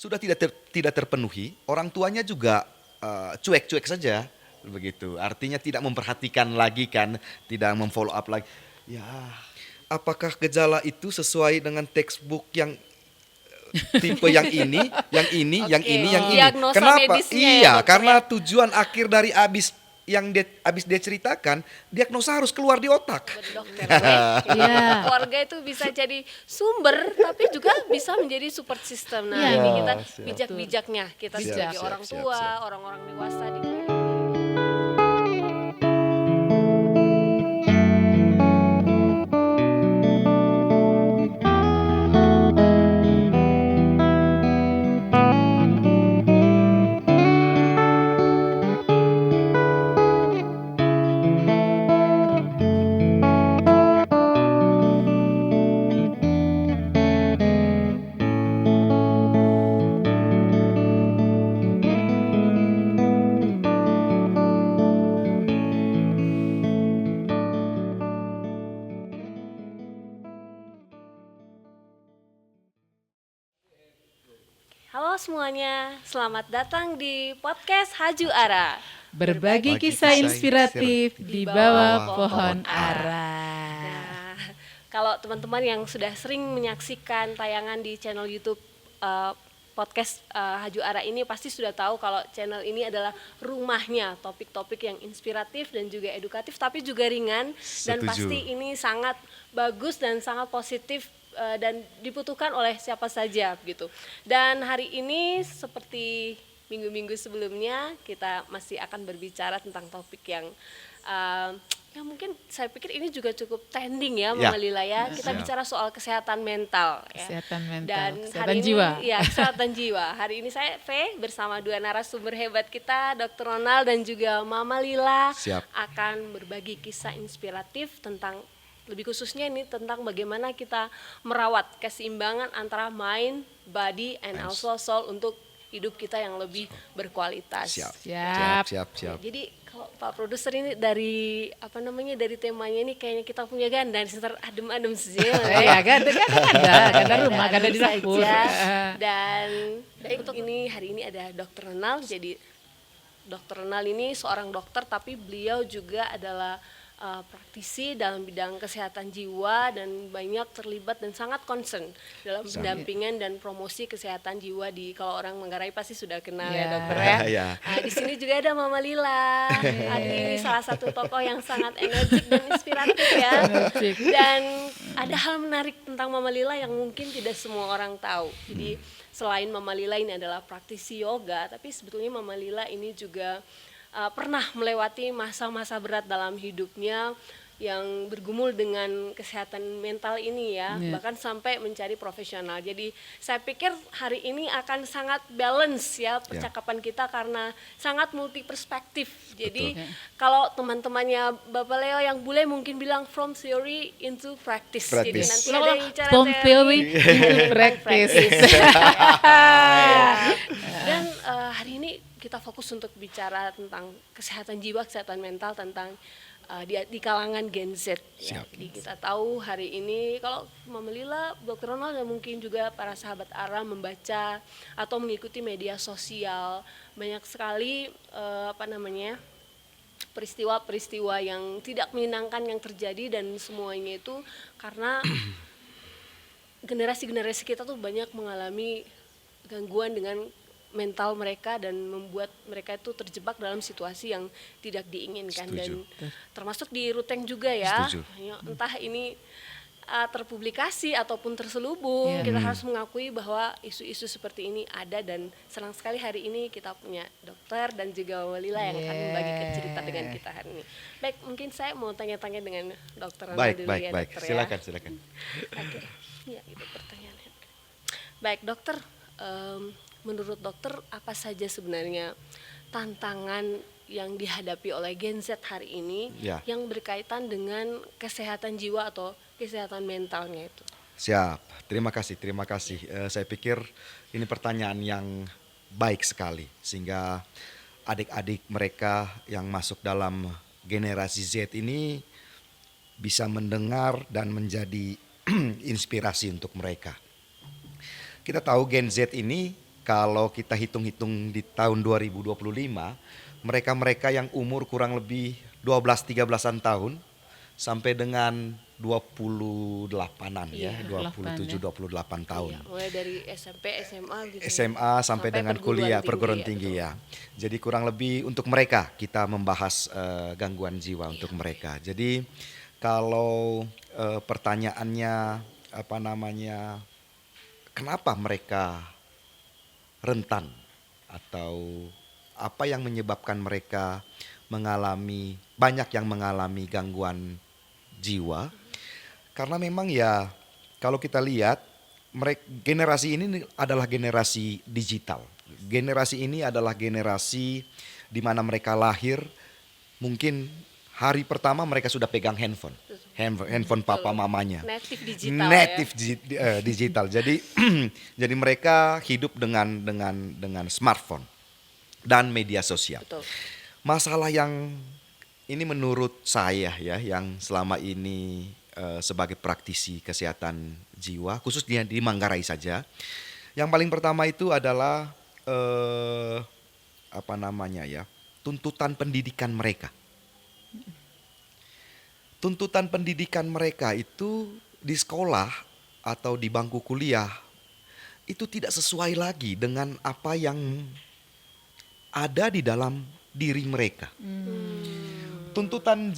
sudah tidak terpenuhi, orang tuanya juga cuek-cuek saja begitu. Artinya tidak memperhatikan lagi kan, tidak memfollow up lagi. Ya, apakah gejala itu sesuai dengan textbook yang tipe yang ini, yang ini, yang Oke, ini, yang ini? diagnosa Kenapa? medisnya ya, Iya, dokter karena ya. tujuan akhir dari abis dia ceritakan, diagnosa harus keluar di otak. Berdokter ya. Iya. Keluarga itu bisa jadi sumber tapi juga bisa menjadi support system. Nah, Iya. ini kita Siap. bijak-bijaknya kita Bijak. sebagai Siap, orang siap, tua, siap. orang-orang dewasa di Halo semuanya, selamat datang di podcast Haju Ara. Berbagi Bagi kisah kisah inspiratif di bawah pohon ara. Nah, kalau teman-teman yang sudah sering menyaksikan tayangan di channel YouTube podcast Haju Ara ini pasti sudah tahu kalau channel ini adalah rumahnya topik-topik yang inspiratif dan juga edukatif tapi juga ringan dan Setuju. pasti ini sangat bagus dan sangat positif dan dibutuhkan oleh siapa saja gitu. Dan hari ini seperti minggu-minggu sebelumnya kita masih akan berbicara tentang topik yang yang mungkin saya pikir ini juga cukup trending ya Mama Ya. Lila ya. Kita Siap. bicara soal kesehatan mental ya. Kesehatan mental, Dan kesehatan hari ini, jiwa. ya kesehatan jiwa. Hari ini saya V bersama dua narasumber hebat kita, Dr. Ronald dan juga Mama Lila Siap. akan berbagi kisah inspiratif tentang lebih khususnya ini tentang bagaimana kita merawat keseimbangan antara mind, body, and also soul untuk hidup kita yang lebih berkualitas. Siap. Siap. Siap, siap. Jadi kalau Pak Produser ini dari dari temanya ini kayaknya kita punya ganda sekitar adem-adem saja. Iya, gada rumah, gada di dapur. saja. Dan untuk ini hari ini ada Dr. Ronald. Jadi Dr. Ronald ini seorang dokter tapi beliau juga adalah praktisi dalam bidang kesehatan jiwa dan banyak terlibat dan sangat concern dalam pendampingan dan promosi kesehatan jiwa di kalau orang Manggarai pasti sudah kenal ya dokter ya. Ya. Di sini juga ada Mama Lila. Ini salah satu tokoh yang sangat energik dan inspiratif ya. Energik. Dan ada hal menarik tentang Mama Lila yang mungkin tidak semua orang tahu. Jadi selain Mama Lila ini adalah praktisi yoga, tapi sebetulnya Mama Lila ini juga pernah melewati masa-masa berat dalam hidupnya yang bergumul dengan kesehatan mental ini ya, Iya. bahkan sampai mencari profesional. Jadi saya pikir hari ini akan sangat balance ya percakapan kita karena sangat multi perspektif. Jadi kalau teman-temannya Bapak Leo yang bule mungkin bilang from theory into practice. Jadi Practice. nanti ada yang bicara From theory into practice. Dan hari ini kita fokus untuk bicara tentang kesehatan jiwa, kesehatan mental, tentang di kalangan Gen Z. Ya. Siap. Jadi kita tahu hari ini kalau Mama Lila, Dr. Ronald dan mungkin juga para sahabat Ara membaca atau mengikuti media sosial banyak sekali peristiwa-peristiwa yang tidak menyenangkan yang terjadi dan semuanya itu karena generasi-generasi kita tuh banyak mengalami gangguan dengan mental mereka dan membuat mereka itu terjebak dalam situasi yang tidak diinginkan. Setuju. Dan termasuk di Ruteng juga ya. Setuju. Entah ini terpublikasi ataupun terselubung, Iya. kita harus mengakui bahwa isu-isu seperti ini ada dan senang sekali hari ini kita punya dokter dan juga Walila yang akan membagikan cerita dengan kita hari ini. Baik, mungkin saya mau tanya-tanya dengan dokter Ronald Baik, dulu baik, ya baik. dokter ya. Silakan. Oke, ya itu pertanyaannya. Baik dokter, menurut dokter apa saja sebenarnya tantangan yang dihadapi oleh Gen Z hari ini Ya. yang berkaitan dengan kesehatan jiwa atau kesehatan mentalnya itu? Siap, terima kasih. Saya pikir ini pertanyaan yang baik sekali sehingga adik-adik mereka yang masuk dalam generasi Z ini bisa mendengar dan menjadi inspirasi untuk mereka. Kita tahu Gen Z ini Kalau kita hitung-hitung di tahun 2025, mereka-mereka yang umur kurang lebih 12-13-an tahun sampai dengan 28-an ya, Iya, 27-28 tahun. Iya, mulai dari SMP, SMA gitu. SMA sampai dengan kuliah perguruan tinggi ya. Jadi kurang lebih untuk mereka kita membahas gangguan jiwa untuk mereka. Jadi kalau pertanyaannya apa namanya, kenapa mereka rentan atau apa yang menyebabkan mereka banyak yang mengalami gangguan jiwa? Karena memang ya kalau kita lihat generasi ini adalah generasi digital. Generasi ini adalah generasi di mana mereka lahir mungkin hari pertama mereka sudah pegang handphone papa mamanya. Native digital Digital. Jadi jadi mereka hidup dengan smartphone dan media sosial. Betul. Masalah yang ini menurut saya ya, yang selama ini sebagai praktisi kesehatan jiwa, khususnya di Manggarai saja, yang paling pertama itu adalah apa namanya ya, tuntutan pendidikan mereka. Tuntutan pendidikan mereka itu di sekolah atau di bangku kuliah itu tidak sesuai lagi dengan apa yang ada di dalam diri mereka. Tuntutan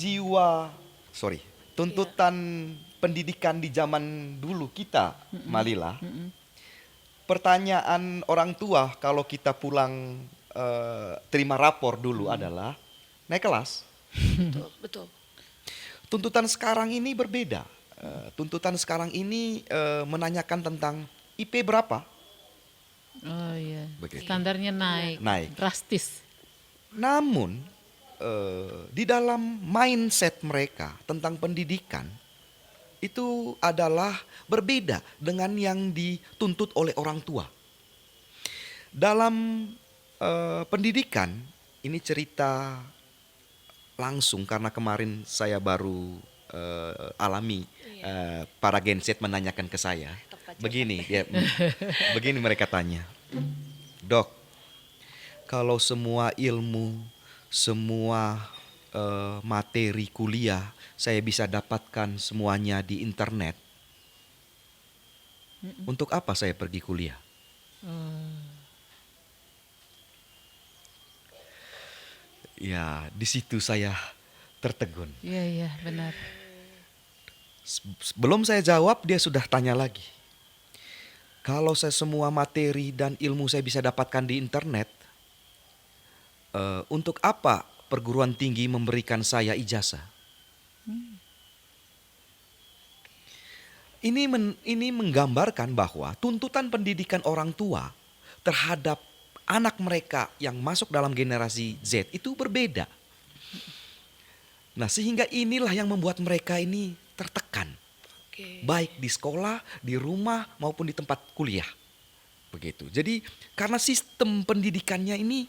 pendidikan di zaman dulu kita, Malila. Pertanyaan orang tua kalau kita pulang terima rapor dulu adalah naik kelas. Betul. Tuntutan sekarang ini berbeda. Tuntutan sekarang ini menanyakan tentang IP berapa. Oh iya. Begitu. Standarnya naik. Drastis. Namun di dalam mindset mereka tentang pendidikan itu adalah berbeda dengan yang dituntut oleh orang tua. Dalam pendidikan, ini cerita langsung karena kemarin saya baru alami para Gen Z menanyakan ke saya. Begini mereka tanya, "Dok, kalau semua ilmu, semua materi kuliah saya bisa dapatkan semuanya di internet, untuk apa saya pergi kuliah?" Ya, di situ saya tertegun. Iya, benar. Belum saya jawab, dia sudah tanya lagi. Kalau saya semua materi dan ilmu saya bisa dapatkan di internet, untuk apa perguruan tinggi memberikan saya ijazah? Ini menggambarkan bahwa tuntutan pendidikan orang tua terhadap anak mereka yang masuk dalam generasi Z itu berbeda. Nah, sehingga inilah yang membuat mereka ini tertekan. Baik di sekolah, di rumah maupun di tempat kuliah. Begitu. Jadi karena sistem pendidikannya ini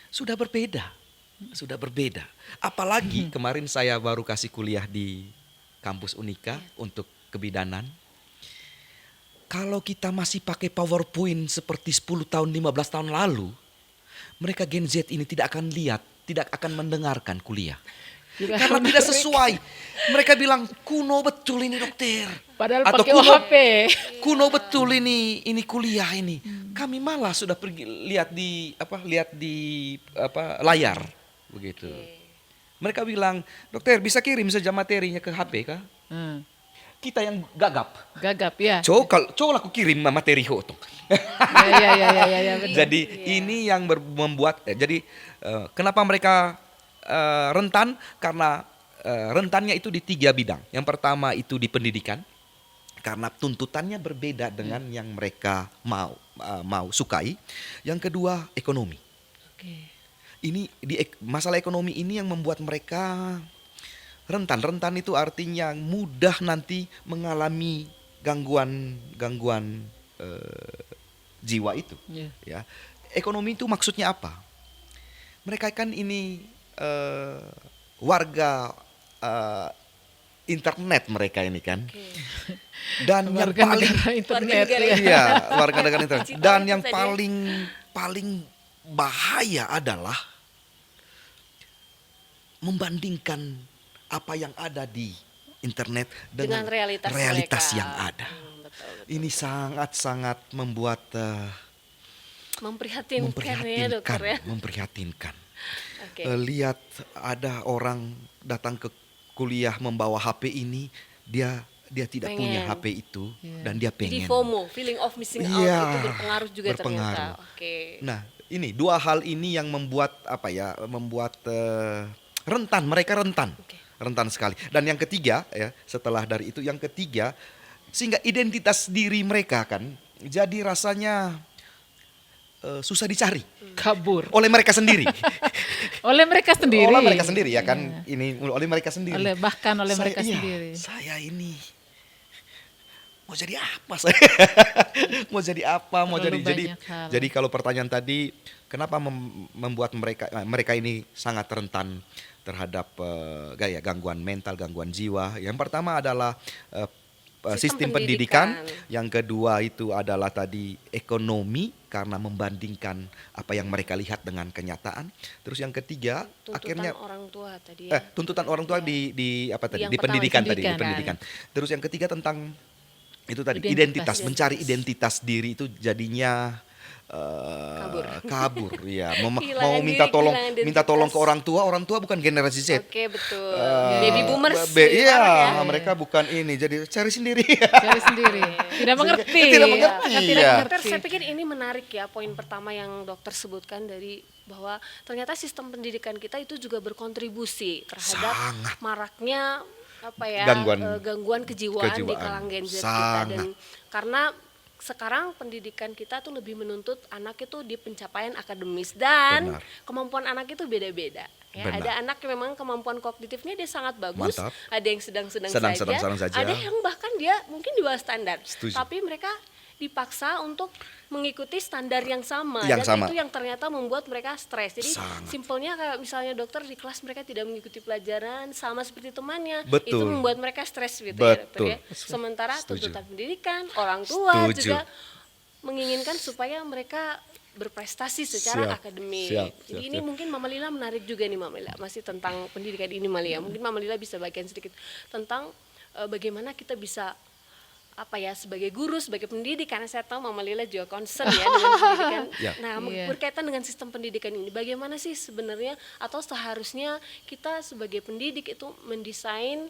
sudah berbeda. Apalagi kemarin saya baru kasih kuliah di kampus Unika untuk kebidanan. Kalau kita masih pakai PowerPoint seperti 10 tahun, 15 tahun lalu, mereka Gen Z ini tidak akan mendengarkan kuliah. Karena tidak sesuai. Mereka bilang kuno betul ini dokter. Padahal atau pakai HP. Kuno betul ini kuliah ini. Kami malah sudah pergi lihat di layar begitu. Mereka bilang, "Dokter, bisa kirim saja materinya ke HP kah?" Kita yang gagap ya. Coba aku kirim materi ho. Ya, benar. Jadi ini yang membuat kenapa mereka rentan, karena rentannya itu di 3 bidang. Yang pertama itu di pendidikan, karena tuntutannya berbeda dengan yang mereka mau sukai. Yang kedua ekonomi. Ini masalah ekonomi ini yang membuat mereka rentan itu artinya mudah nanti mengalami gangguan jiwa itu. Ya, ekonomi itu maksudnya apa? Mereka kan ini warga internet mereka ini kan. Oke. Dan yang Warga paling negara internet negara ya. iya, warga negara internet. Digital Dan itu yang tadi. paling bahaya adalah membandingkan apa yang ada di internet dengan, Dengan realitas mereka. yang ada. Betul. Ini sangat-sangat membuat Memprihatinkan ya dokter ya. memprihatinkan. Oke. Lihat ada orang datang ke kuliah membawa HP ini, dia tidak punya Pengen. HP itu Iya. dan dia Jadi pengen. FOMO, feeling of missing out Iya, itu berpengaruh juga berpengaruh. ternyata. Oke. Nah, ini dua hal ini yang membuat membuat rentan, mereka rentan. Oke. Rentan sekali. Dan yang ketiga ya, setelah dari itu yang ketiga, sehingga identitas diri mereka kan jadi rasanya susah dicari Kabur. oleh mereka sendiri. Oleh mereka sendiri. Oleh mereka sendiri ya kan. Iya. Ini oleh mereka sendiri. Bahkan oleh Saya- mereka iya, sendiri. Saya ini mau jadi apa saya? Mau jadi apa? Mau Terlalu jadi banyak hal. jadi kalau pertanyaan tadi kenapa membuat mereka ini sangat rentan terhadap gangguan mental, gangguan jiwa. Yang pertama adalah sistem Sistem pendidikan. pendidikan. Yang kedua itu adalah tadi ekonomi karena membandingkan apa yang mereka lihat dengan kenyataan. Terus yang ketiga Tuntutan akhirnya orang tua tadi ya. tuntutan orang tua Iya. di apa tadi? Yang Di pertama, pendidikan tadi, di pendidikan. pendidikan. Terus yang ketiga tentang itu tadi Identitas. identitas, mencari identitas diri itu jadinya kabur ya. Mau Kehilangan minta diri, tolong kehilangan minta tolong ke identitas. orang tua bukan generasi Z. Oke, betul. Eh, Baby boomers. iya, ibarat ya. mereka bukan ini. Jadi cari sendiri. Cari sendiri. Tidak mengerti. Tidak mengerti, Tidak iya. Dokter, mengerti. saya pikir ini menarik ya poin pertama yang dokter sebutkan dari bahwa ternyata sistem pendidikan kita itu juga berkontribusi terhadap Sangat. maraknya gangguan kejiwaan di kejiwaan. kalangan Gen Z kita Sangat. dan karena sekarang pendidikan kita tuh lebih menuntut anak itu di pencapaian akademis dan Benar. kemampuan anak itu beda-beda. Ya, Benar. ada anak yang memang kemampuan kognitifnya dia sangat bagus, Mantap. ada yang sedang-sedang Sedang-sedang saja, saja. ada yang bahkan dia mungkin di bawah standar. Setuju. Tapi mereka dipaksa untuk mengikuti standar yang sama Yang dan sama. itu yang ternyata membuat mereka stres. Jadi Sangat. simpelnya kayak misalnya dokter di kelas mereka tidak mengikuti pelajaran sama seperti temannya, Betul. itu membuat mereka stres gitu ya dokter Betul. ya. Sementara Setuju. tuntutan pendidikan, orang tua Setuju. juga menginginkan supaya mereka berprestasi secara Siap, akademik. siap, Jadi siap, ini siap. mungkin Mama Lila menarik juga nih Mama Lila, masih tentang pendidikan ini Malia. Mungkin Mama Lila bisa bagian sedikit tentang bagaimana kita bisa sebagai guru, sebagai pendidik, karena saya tahu Mama Lila juga concern ya dengan pendidikan. Ya. Nah, Iya. berkaitan dengan sistem pendidikan ini, bagaimana sih sebenarnya atau seharusnya kita sebagai pendidik itu mendesain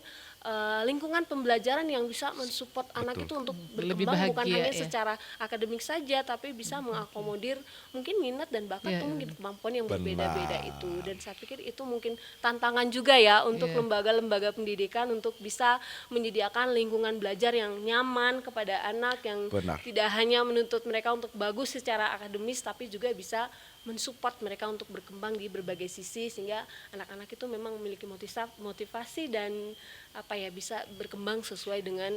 lingkungan pembelajaran yang bisa mensupport anak itu untuk Lebih berkembang bukan bahagia, hanya ya. secara akademik saja, tapi bisa mengakomodir mungkin minat dan bakat Iya, atau mungkin kemampuan yang Benar. berbeda-beda itu. Dan saya pikir itu mungkin tantangan juga ya untuk Iya. lembaga-lembaga pendidikan untuk bisa menyediakan lingkungan belajar yang nyaman kepada anak yang Benar. tidak hanya menuntut mereka untuk bagus secara akademis tapi juga bisa mensupport mereka untuk berkembang di berbagai sisi sehingga anak-anak itu memang memiliki motivasi dan bisa berkembang sesuai dengan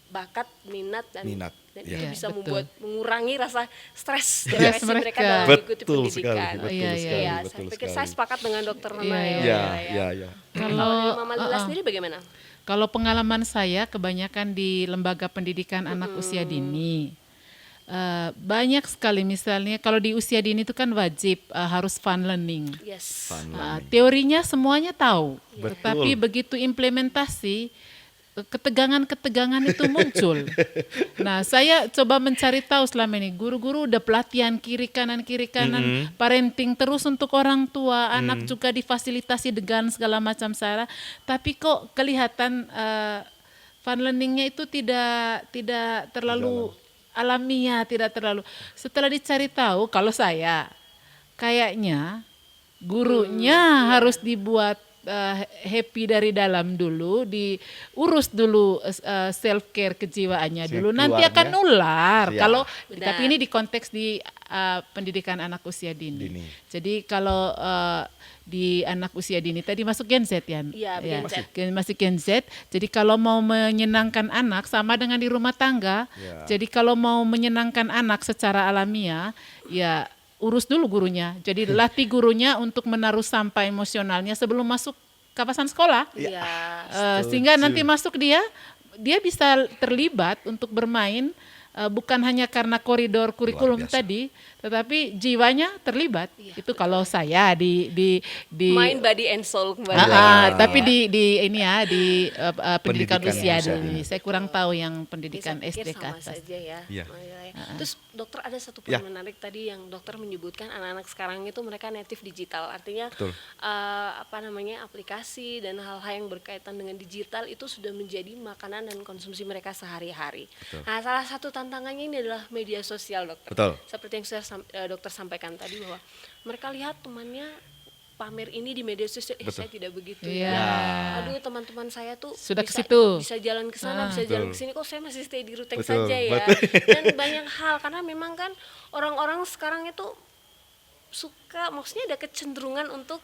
bakat, minat dan Minat, dan ya. itu Iya, bisa betul. mengurangi rasa stres Stres depresi mereka mereka. dalam mengikuti Betul pendidikan. sekali, betul Iya, iya. sekali, Iya, betul saya pikir sekali. saya sepakat dengan Dokter Nana Iya, ya. Iya, Mila, iya, iya. Kalau dari Mama Lila sendiri bagaimana? Kalau pengalaman saya kebanyakan di lembaga pendidikan anak usia dini. Banyak sekali misalnya kalau di usia dini itu kan wajib harus fun learning. Yes. Fun Teorinya semuanya tahu, Betul. tetapi begitu implementasi ketegangan-ketegangan itu muncul. Nah, saya coba mencari tahu selama ini guru-guru udah pelatihan kiri kanan parenting terus untuk orang tua, anak juga difasilitasi dengan segala macam cara, tapi kok kelihatan fun learningnya itu tidak terlalu alamiah, tidak terlalu. Setelah dicari tahu, kalau saya kayaknya gurunya harus dibuat happy dari dalam dulu, diurus dulu self care kejiwaannya dulu, nanti akan Keluarnya. nular. Siap. Kalau Benar. tapi ini di konteks di pendidikan anak usia dini. Dini. Jadi kalau di anak usia dini tadi masuk Gen Z ya? Iya, Gen Z. Masih Gen Z. Jadi kalau mau menyenangkan anak sama dengan di rumah tangga. Ya. Jadi kalau mau menyenangkan anak secara alamiah, urus dulu gurunya. Jadi latih gurunya untuk menaruh sampah emosionalnya sebelum masuk kawasan sekolah. Iya. Sehingga nanti masuk dia bisa terlibat untuk bermain, bukan hanya karena koridor kurikulum biasa. tadi, tetapi jiwanya terlibat. Itu kalau saya di Mind, body, and soul kembali Ah, lagi. tapi di ini ya di pendidikan Pendidikan usia usia dini. dini. Saya kurang tahu yang Ya, pendidikan saya pikir SD ke sama atas. saja ya. Iya. Terus dokter ada satu Ya. poin menarik tadi yang dokter menyebutkan anak-anak sekarang itu mereka native digital, artinya Betul. aplikasi dan hal-hal yang berkaitan dengan digital itu sudah menjadi makanan dan konsumsi mereka sehari-hari. Betul. Nah, salah satu tantangannya ini adalah media sosial, dokter. Betul. Seperti yang sudah dokter sampaikan tadi bahwa mereka lihat temannya pamer ini di media sosial, Betul. saya tidak begitu Iya. ya. Aduh, teman-teman saya tuh Sudah ke bisa, situ. bisa jalan ke sana, bisa jalan ke sini, kok saya masih stay di Ruteng Betul, saja ya. betul. Dan banyak hal, karena memang kan orang-orang sekarang itu suka, maksudnya ada kecenderungan untuk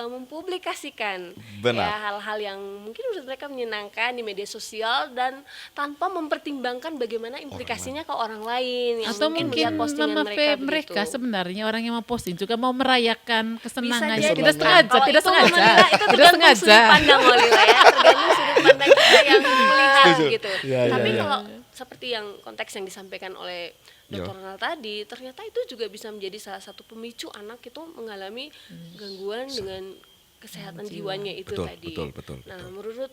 mempublikasikan Benar. ya hal-hal yang mungkin menurut mereka menyenangkan di media sosial dan tanpa mempertimbangkan bagaimana implikasinya ke orang lain yang Atau mungkin melihat postingan mereka begitu. sebenarnya orang yang mau posting juga mau merayakan kesenangannya. jadi. Tidak sengaja, Kalau tidak itu mau sengaja. menilai, itu Tidak tergantung sengaja. sudut pandang Olila ya, tergantung sudut pandang kita yang melihat gitu. Ya, Tapi ya. kalau seperti yang konteks yang disampaikan oleh Dr. Ronald tadi, ternyata itu juga bisa menjadi salah satu pemicu anak itu mengalami gangguan dengan kesehatan jiwanya itu Betul, tadi. betul, Nah, betul. menurut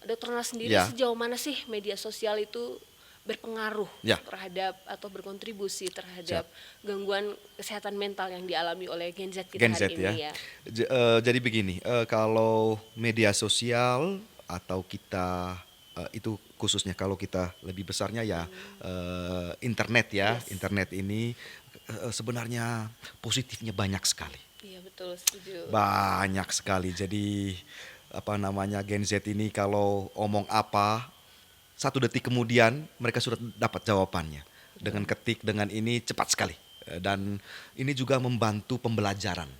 Dr. Ronald sendiri Ya. sejauh mana sih media sosial itu berpengaruh Ya. terhadap atau berkontribusi terhadap gangguan kesehatan mental yang dialami oleh Gen Z kita Gen Z hari ini ya. ya? Jadi begini, kalau media sosial atau kita itu khususnya kalau kita lebih besarnya ya internet ya. Yes. Internet ini sebenarnya positifnya banyak sekali. Iya betul, setuju. Banyak sekali. Jadi Gen Z ini kalau omong apa, 1 detik kemudian mereka sudah dapat jawabannya. Dengan ketik, dengan ini cepat sekali. Dan ini juga membantu pembelajaran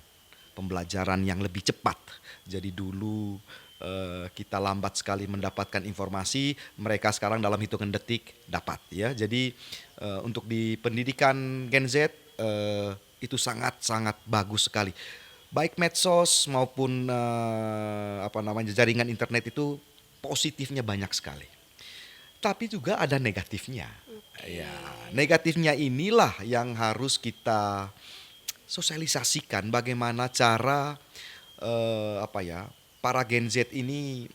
yang lebih cepat. Jadi dulu kita lambat sekali mendapatkan informasi, mereka sekarang dalam hitungan detik dapat ya. Jadi untuk di pendidikan Gen Z itu sangat bagus sekali. Baik medsos maupun jaringan internet itu positifnya banyak sekali. Tapi juga ada negatifnya. Ya, negatifnya inilah yang harus kita sosialisasikan bagaimana cara para Gen Z ini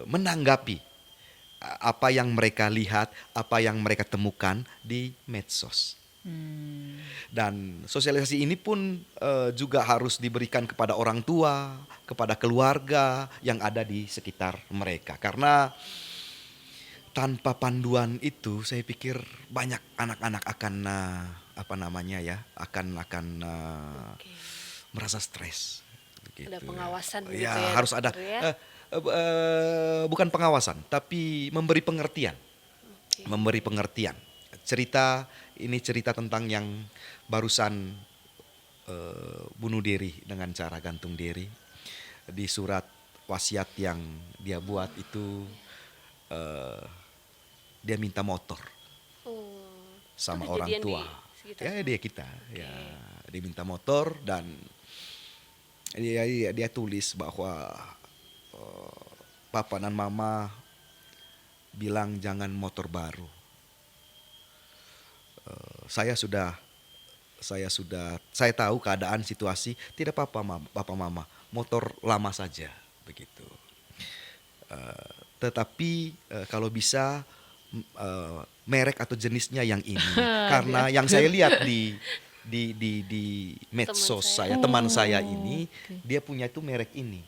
menanggapi apa yang mereka lihat, apa yang mereka temukan di medsos. Dan sosialisasi ini pun juga harus diberikan kepada orang tua, kepada keluarga yang ada di sekitar mereka. Karena tanpa panduan itu saya pikir banyak anak-anak akan merasa stres. Begitu. Ada pengawasan begitu Ya, ya, harus ada dokter ya? bukan pengawasan tapi memberi pengertian. Memberi pengertian. Ini cerita tentang yang barusan bunuh diri dengan cara gantung diri. Di surat wasiat yang dia buat itu dia minta motor sama itu orang kejadian tua. di sekitar Ya sana? dia kita, ya dia minta motor dan dia tulis bahwa papa dan mama bilang jangan motor baru. Saya tahu keadaan situasi, tidak apa-apa papa mama, motor lama saja begitu. Tetapi kalau bisa merek atau jenisnya yang ini, karena yang saya lihat di medsos teman saya ini dia punya itu merek ini.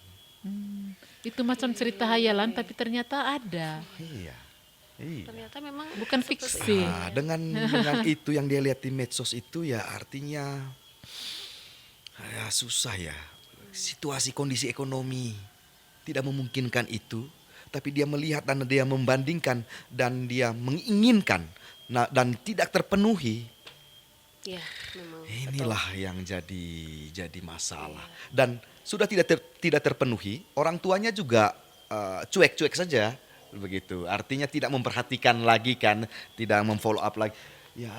Itu macam cerita hayalan tapi ternyata ada. Iya. Ternyata memang Bukan seperti fiksi. Nah, dengan itu yang dia lihat di medsos itu ya artinya ya susah ya. Situasi kondisi ekonomi tidak memungkinkan itu, tapi dia melihat dan dia membandingkan dan dia menginginkan dan tidak terpenuhi. ya, memang Inilah yang jadi masalah. Dan sudah tidak terpenuhi, orang tuanya juga cuek-cuek saja begitu. Artinya tidak memperhatikan lagi kan, tidak memfollow up lagi. Ya,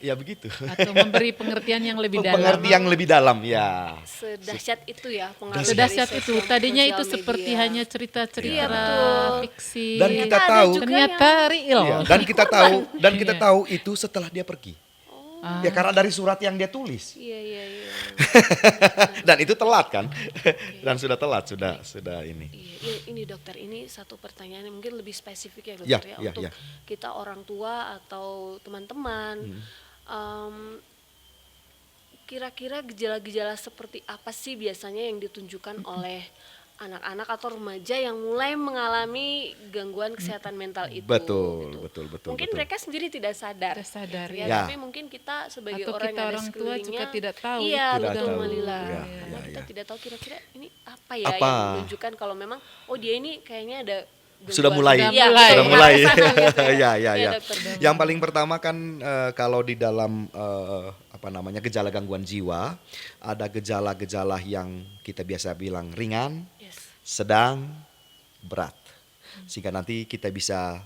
Ya begitu. atau memberi pengertian yang lebih dalam. Pengertian yang lebih dalam ya. Sedahsyat itu ya pengaruh Sedahsyat dari itu. Tadinya itu sosial seperti media. hanya cerita-cerita Iya, betul. fiksi. Dan kita Ternyata ada tahu, juga Ternyata real. ya, dan kita Iya. tahu itu setelah dia pergi. Ah. Ya karena dari surat yang dia tulis. Iya, iya, iya. Dan itu telat kan? Dan sudah telat, sudah ini. Iya, ini dokter, ini satu pertanyaan yang mungkin lebih spesifik ya Ya, dokter ya, ya, untuk ya. kita orang tua atau teman-teman. Kira-kira gejala-gejala seperti apa sih biasanya yang ditunjukkan oleh anak-anak atau remaja yang mulai mengalami gangguan kesehatan mental itu? Betul, gitu. betul, betul. Mungkin betul. mereka sendiri tidak sadar. Tidak sadar, ya, ya. tapi mungkin kita sebagai Atau orang kita yang ada orang tua sekelilingnya, juga tidak tahu. Iya, Tidak betul tahu. Malila. Ya, Karena ya, kita ya. tidak tahu kira-kira ini apa ya Apa? yang menunjukkan kalau memang oh dia ini kayaknya ada Sudah gangguan. mulai, Iya, mulai. sudah betul. mulai. Ke sana gitu ya. Ya, ya, Iya, ya. dokter. Yang paling pertama kan kalau di dalam apa namanya gejala gangguan jiwa, ada gejala-gejala yang kita biasa bilang ringan, Yes. sedang, berat. Sehingga nanti kita bisa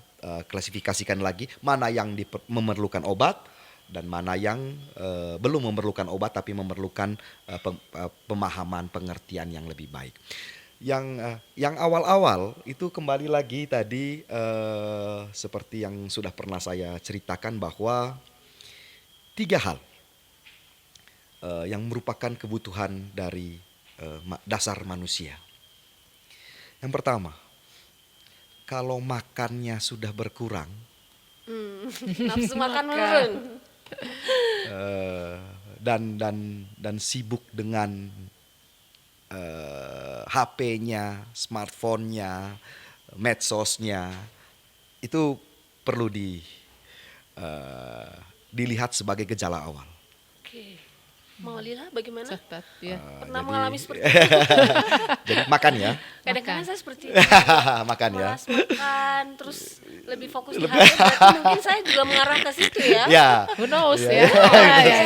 klasifikasikan lagi mana yang memerlukan obat dan mana yang belum memerlukan obat tapi memerlukan pemahaman, pengertian yang lebih baik. Yang awal-awal itu kembali lagi tadi seperti yang sudah pernah saya ceritakan bahwa 3 hal yang merupakan kebutuhan dari dasar manusia. Yang pertama, kalau makannya sudah berkurang, Nafsu makan menurun. dan sibuk dengan HP-nya, smartphone-nya, medsosnya, itu perlu dilihat sebagai gejala awal. Oke. Mau Lila bagaimana? Catat ya. Pernah jadi- mengalami seperti itu? Jadi makan ya, Kadang-kadang saya seperti itu. makan ya. Malas makan, terus lebih fokus di HP, berarti mungkin saya juga mengarah ke situ ya. Ya. Who knows Ya. ya.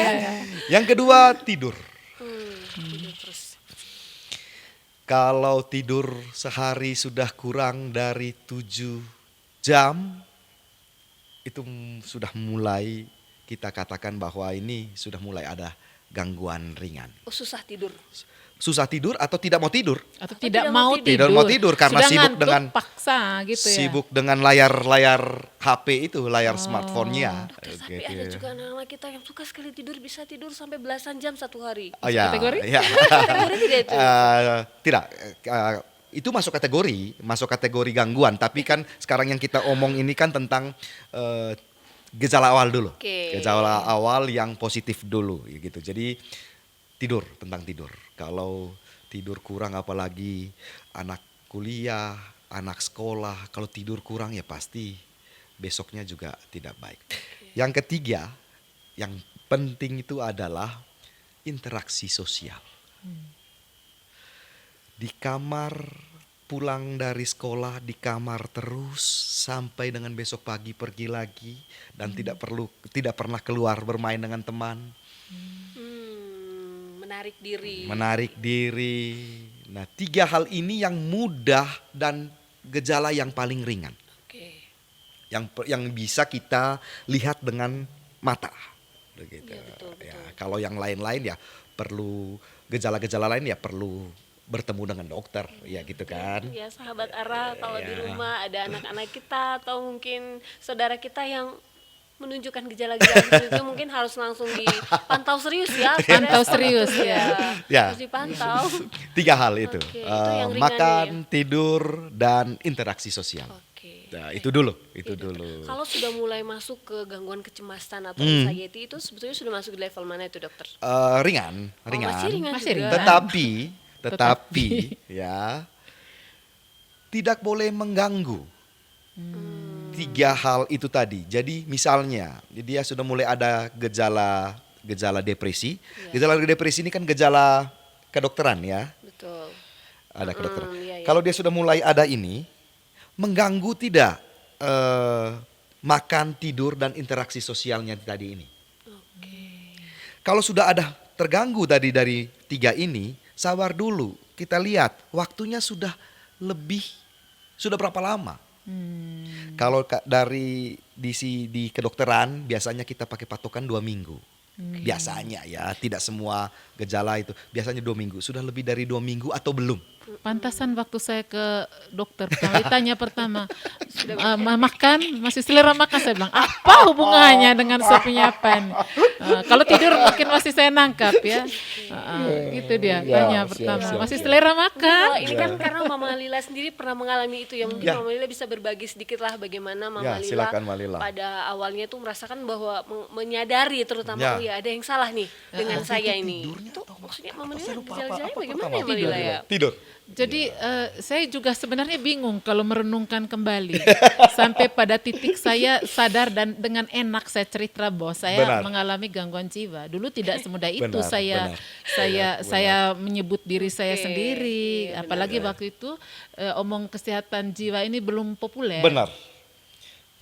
Yang kedua tidur. Tidur terus. Kalau tidur sehari sudah kurang dari 7 jam, itu sudah mulai kita katakan bahwa ini sudah mulai ada gangguan ringan. Oh, susah tidur. Susah tidur atau tidak mau tidur. Atau tidak tidak mau mau tidur. tidur. Tidak mau tidur karena Sudah sibuk ngantuk, dengan paksa gitu ya. Sibuk dengan layar HP itu, layar smartphone-nya. Dokter, tapi Gitu ada ya. juga anak-anak kita yang suka sekali tidur, bisa tidur sampai belasan jam satu hari. Oh, ya, kategori? ya. Kategori tidak itu? Tidak. Itu masuk kategori gangguan. Tapi kan sekarang yang kita omong ini kan tentang gejala awal dulu. Oke. Gejala awal yang positif dulu, gitu. Jadi tentang tidur. Kalau tidur kurang, apalagi anak kuliah, anak sekolah, kalau tidur kurang ya pasti besoknya juga tidak baik. Yang ketiga, yang penting itu adalah interaksi sosial. Di kamar, pulang dari sekolah di kamar terus sampai dengan besok pagi pergi lagi dan tidak pernah keluar bermain dengan teman, Menarik diri. menarik diri. Nah, 3 hal ini yang mudah dan gejala yang paling ringan, Oke. yang bisa kita lihat dengan mata. Begitu. Iya, betul, Ya, betul. kalau yang lain-lain ya perlu gejala-gejala lain ya perlu bertemu dengan dokter, ya gitu kan. Ya sahabat Ara, kalau di Ya. rumah ada anak-anak kita atau mungkin saudara kita yang menunjukkan gejala-gejala seperti itu mungkin harus langsung dipantau serius ya. Pantau serius ya. Ya. Harus dipantau. 3 hal itu, Oke, itu yang ringan makan, ya. tidur, dan interaksi sosial. Oke. Nah, itu dulu, Iya, dokter. dulu. Kalau sudah mulai masuk ke gangguan kecemasan atau Hmm. anxiety itu sebetulnya sudah masuk di level mana itu dokter? Ringan, Oh, ringan. masih ringan Masih juga. ringan. Tetapi ya tidak boleh mengganggu. 3 hal itu tadi. Jadi misalnya dia sudah mulai ada gejala depresi. Iya. Gejala depresi ini kan gejala kedokteran ya. Betul. Ada kedokteran. iya, iya. Kalau dia sudah mulai ada ini, mengganggu tidak makan, tidur, dan interaksi sosialnya tadi ini. Oke. Kalau sudah ada terganggu tadi dari 3 ini, sabar dulu. Kita lihat waktunya sudah berapa lama. Kalau dari di kedokteran biasanya kita pakai patokan 2 minggu. Biasanya ya, tidak semua gejala itu. Biasanya 2 minggu. Sudah lebih dari 2 minggu atau belum? Pantasan waktu saya ke dokter pertama ditanya pertama makan masih selera makan, saya bilang apa hubungannya dengan sop penyapan. Kalau tidur mungkin masih saya nangkap ya. Itu dia tanya pertama masih selera makan. Oh, ini kan karena Mama Lila sendiri pernah mengalami itu ya. Mungkin Mama Lila bisa berbagi sedikit lah bagaimana Mama Lila silakan, Mama Lila. pada awalnya tuh merasakan bahwa menyadari terutama oh ya ada yang salah nih dengan saya ini. Itu maksudnya Mama Lila gejala-gejalanya bagaimana ya Mama Lila ya? Tidur. Jadi saya juga sebenarnya bingung kalau merenungkan kembali sampai pada titik saya sadar dan dengan enak saya cerita bahwa saya mengalami gangguan jiwa. Dulu tidak semudah itu saya menyebut diri saya sendiri, apalagi waktu itu omong kesehatan jiwa ini belum populer. Benar.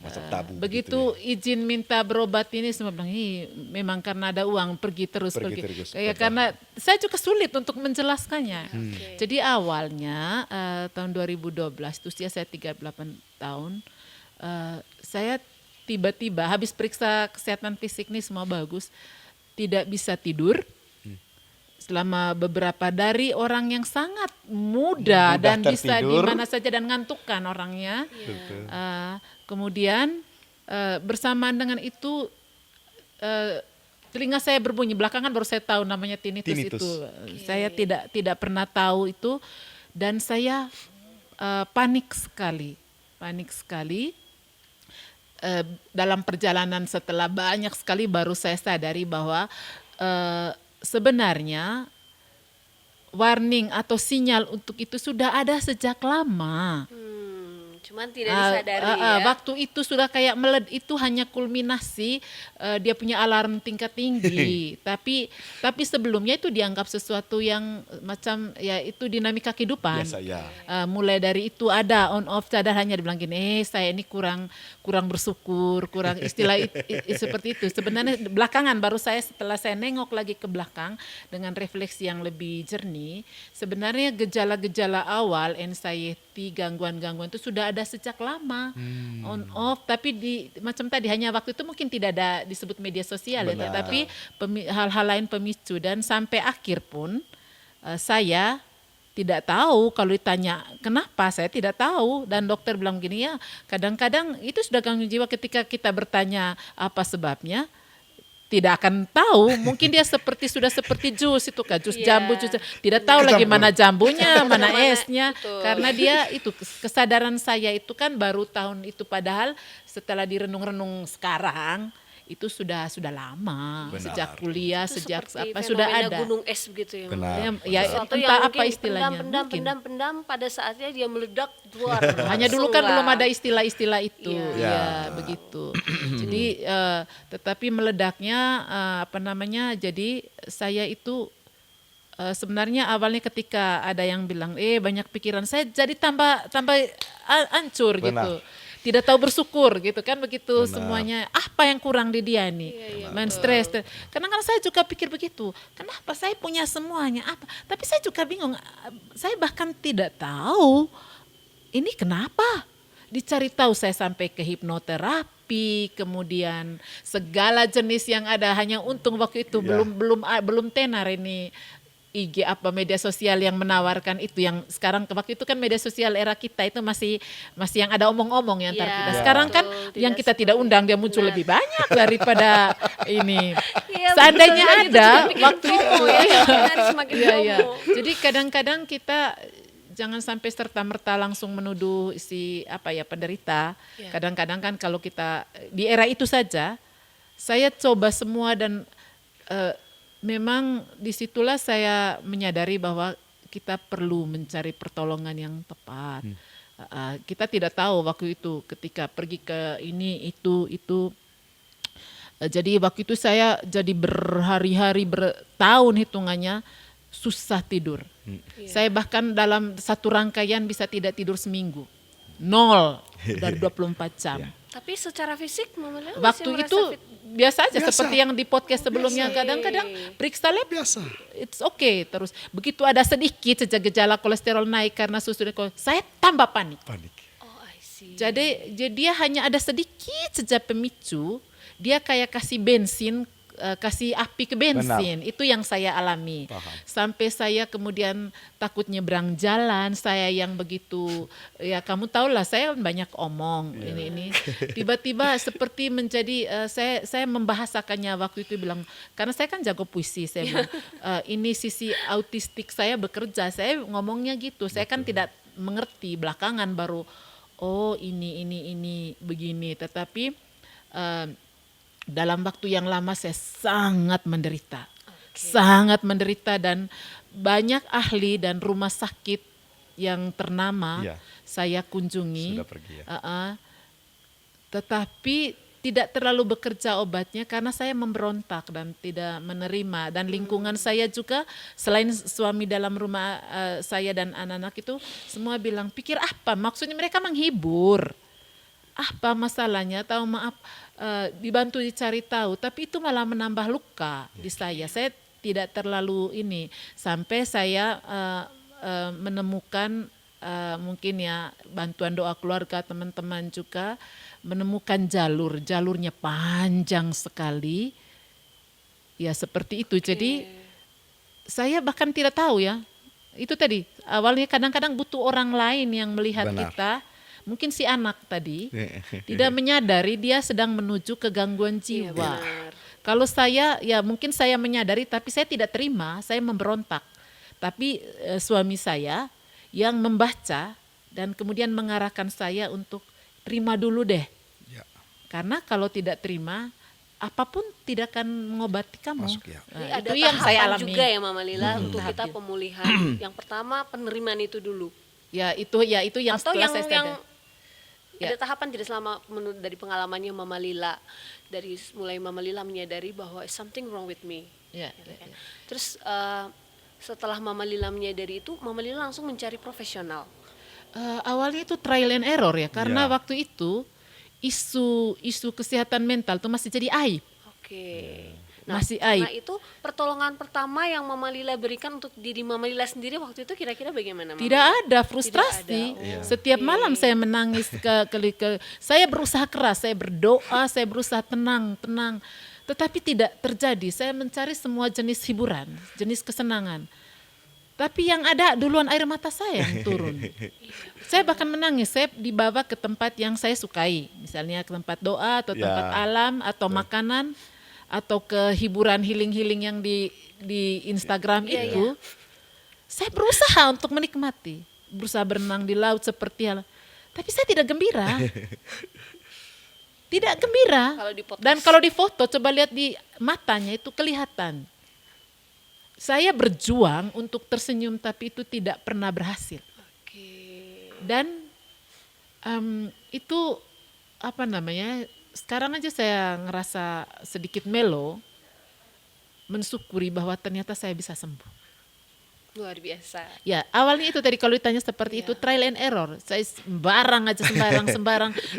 Macam tabu. Begitu izin minta berobat ini semua bilang, memang karena ada uang pergi terus. Kayak karena saya juga sulit untuk menjelaskannya. Jadi awalnya tahun 2012 usia saya 38 tahun, saya tiba-tiba habis periksa kesehatan fisik nih semua bagus, tidak bisa tidur. Selama beberapa dari orang yang sangat muda dan bisa di mana saja dan ngantukkan orangnya. Kemudian bersamaan dengan itu telinga saya berbunyi. Belakangan baru saya tahu namanya tinnitus. Itu. Saya tidak pernah tahu itu dan saya panik sekali. Dalam perjalanan setelah banyak sekali baru saya sadari bahwa sebenarnya warning atau sinyal untuk itu sudah ada sejak lama. Cuman tidak disadari ya. Waktu itu sudah kayak itu hanya kulminasi dia punya alarm tingkat tinggi. tapi sebelumnya itu dianggap sesuatu yang macam ya itu dinamika kehidupan. Biasa, ya. Mulai dari itu ada on off, sadar hanya dibilang gini, saya ini kurang bersyukur, kurang istilah seperti itu. Sebenarnya belakangan baru setelah saya nengok lagi ke belakang dengan refleksi yang lebih jernih, sebenarnya gejala-gejala awal anxiety, gangguan-gangguan itu sudah ada sejak lama on off, tapi macam tadi hanya waktu itu mungkin tidak ada disebut media sosial ya, tapi hal-hal lain pemicu dan sampai akhir pun saya tidak tahu, kalau ditanya kenapa saya tidak tahu dan dokter bilang gini ya, kadang-kadang itu sudah gangguan jiwa ketika kita bertanya apa sebabnya. Tidak akan tahu, mungkin dia sudah seperti jus itu kan, jus jambu, tidak tahu lagi mana jambunya, mana esnya, karena dia itu kesadaran saya itu kan baru tahun itu, padahal setelah direnung-renung sekarang itu sudah lama. Sejak kuliah, itu sejak apa fenomena sudah ada gunung es begitu ya. Ya entah apa istilahnya. Pendam pada saatnya dia meledak keluar. Hanya dulu kan belum ada istilah-istilah itu, ya begitu. Jadi tetapi meledaknya jadi saya itu sebenarnya awalnya ketika ada yang bilang banyak pikiran, saya jadi tambah hancur gitu. Tidak tahu bersyukur gitu kan, begitu semuanya apa yang kurang di dia nih, main stres. Kadang-kadang saya juga pikir begitu, kenapa saya punya semuanya apa, tapi saya juga bingung, saya bahkan tidak tahu ini kenapa. Dicari tahu saya sampai ke hipnoterapi, kemudian segala jenis yang ada, hanya untung waktu itu belum tenar ini IG media sosial yang menawarkan itu, yang sekarang waktu itu kan media sosial era kita itu masih yang ada omong-omong ya antar kita. Sekarang kan yang kita tidak undang dia muncul lebih banyak daripada ini. Seandainya ada waktu itu Jadi kadang-kadang kita jangan sampai serta-merta langsung menuduh si penderita. Kadang-kadang kan kalau kita di era itu saja, saya coba semua dan memang disitulah saya menyadari bahwa kita perlu mencari pertolongan yang tepat. Kita tidak tahu waktu itu ketika pergi ke ini itu. Jadi waktu itu saya jadi berhari-hari, bertahun hitungannya susah tidur. Saya bahkan dalam satu rangkaian bisa tidak tidur seminggu. 0 dari 24 jam. Tapi secara fisik Mama Lila waktu itu biasa aja, seperti yang di podcast sebelumnya. Kadang-kadang periksa lab biasa, it's okay. Terus begitu ada sedikit saja gejala kolesterol naik karena susu, saya tambah panik. Oh, I see. see. Jadi dia hanya ada sedikit saja pemicu, dia kayak kasih bensin, kasih api ke bensin. Itu yang saya alami. Paham. Sampai saya kemudian takut nyebrang jalan, saya yang begitu, ya kamu tahu lah saya banyak omong ini. Tiba-tiba seperti menjadi, saya membahasakannya waktu itu bilang, karena saya kan jago puisi, saya bilang, ini sisi autistik saya bekerja, saya ngomongnya gitu, saya kan tidak mengerti, belakangan baru, oh ini begini, tetapi dalam waktu yang lama saya sangat menderita. Sangat menderita, dan banyak ahli dan rumah sakit yang ternama saya kunjungi. Sudah pergi ya. Tetapi tidak terlalu bekerja obatnya karena saya memberontak dan tidak menerima. Dan lingkungan saya juga, selain suami dalam rumah saya dan anak-anak itu, semua bilang, pikir apa? Maksudnya mereka menghibur. Apa masalahnya? Tahu maaf, dibantu dicari tahu, tapi itu malah menambah luka di saya. Saya tidak terlalu ini, sampai saya menemukan mungkin ya bantuan doa keluarga, teman-teman juga menemukan jalurnya panjang sekali, ya seperti itu. Jadi saya bahkan tidak tahu ya. Itu tadi awalnya kadang-kadang butuh orang lain yang melihat kita. Mungkin si anak tadi tidak menyadari dia sedang menuju ke gangguan jiwa. Kalau saya, ya mungkin saya menyadari tapi saya tidak terima, saya memberontak. Tapi suami saya yang membaca dan kemudian mengarahkan saya untuk terima dulu deh. Karena kalau tidak terima, apapun tidak akan mengobati kamu. Jadi ada itu yang saya tahapan alami juga ya Mama Lila untuk kita pemulihan. Yang pertama penerimaan itu dulu. Ya itu yang atau setelah yang saya sadar. ada tahapan tidak selama dari pengalamannya Mama Lila, dari mulai Mama Lila menyadari bahwa something wrong with me. Kan? Terus setelah Mama Lila menyadari itu, Mama Lila langsung mencari profesional. Awalnya itu trial and error ya, karena waktu itu isu kesehatan mental itu masih jadi aib. Masih aib. Nah itu pertolongan pertama yang Mama Lila berikan untuk diri Mama Lila sendiri waktu itu kira-kira bagaimana? Mama? Tidak ada, frustrasi. Tidak ada. Setiap malam saya menangis saya berusaha keras, saya berdoa, saya berusaha tenang. Tetapi tidak terjadi. Saya mencari semua jenis hiburan, jenis kesenangan. Tapi yang ada duluan air mata saya yang turun. Saya bahkan menangis, saya dibawa ke tempat yang saya sukai. Misalnya ke tempat doa atau tempat alam atau makanan. Atau ke hiburan healing yang di Instagram itu, saya berusaha untuk menikmati, berusaha berenang di laut seperti hal, tapi saya tidak gembira, tidak gembira. Dan kalau di foto coba lihat di matanya itu kelihatan, saya berjuang untuk tersenyum tapi itu tidak pernah berhasil. Dan itu apa namanya? Sekarang aja saya ngerasa sedikit melo, mensyukuri bahwa ternyata saya bisa sembuh. Luar biasa. Ya, awalnya itu tadi kalau ditanya seperti itu trial and error. Saya sembarang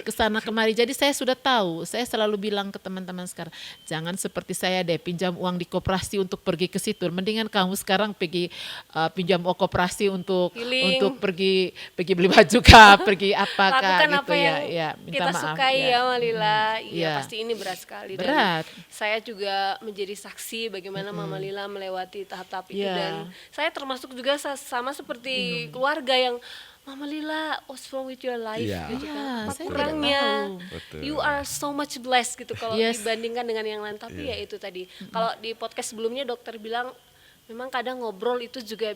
kesana kemari. Jadi saya sudah tahu. Saya selalu bilang ke teman-teman sekarang, jangan seperti saya deh pinjam uang di koperasi untuk pergi ke situ. Mendingan kamu sekarang pergi pinjam uang koperasi untuk pergi beli baju kah, pergi apa kah gitu apa yang minta kita maaf. Sukai ya Malila. Iya pasti ini berat sekali. Berat. Dan saya juga menjadi saksi bagaimana Mama Lila melewati tahap-tahap itu dan saya termasuk juga sama seperti keluarga yang Mama Lila, what's wrong with your life? Gitu kan. Apa kurangnya? You are so much blessed gitu kalau dibandingkan dengan yang lain. Tapi ya itu tadi. Kalau di podcast sebelumnya dokter bilang memang kadang ngobrol itu juga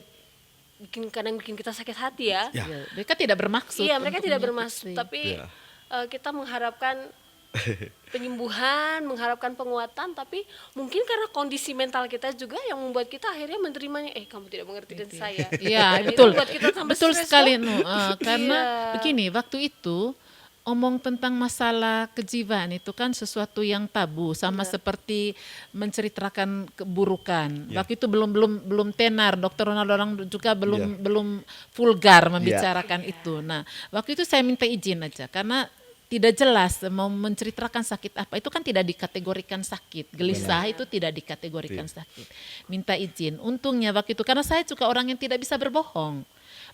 kadang bikin kita sakit hati ya. Mereka tidak bermaksud. Iya, mereka tidak bermaksud. Tapi kita mengharapkan penyembuhan, mengharapkan penguatan, tapi mungkin karena kondisi mental kita juga yang membuat kita akhirnya menerimanya, kamu tidak mengerti dan saya. Iya, betul sekali. Karena begini, waktu itu omong tentang masalah kejiwaan itu kan sesuatu yang tabu, sama seperti menceritakan keburukan. Waktu itu belum tenar, Dokter Ronald orang juga belum vulgar membicarakan itu. Nah, waktu itu saya minta izin aja karena tidak jelas mau menceritakan sakit apa, itu kan tidak dikategorikan sakit. Gelisah itu tidak dikategorikan sakit. Minta izin. Untungnya waktu itu, karena saya juga orang yang tidak bisa berbohong.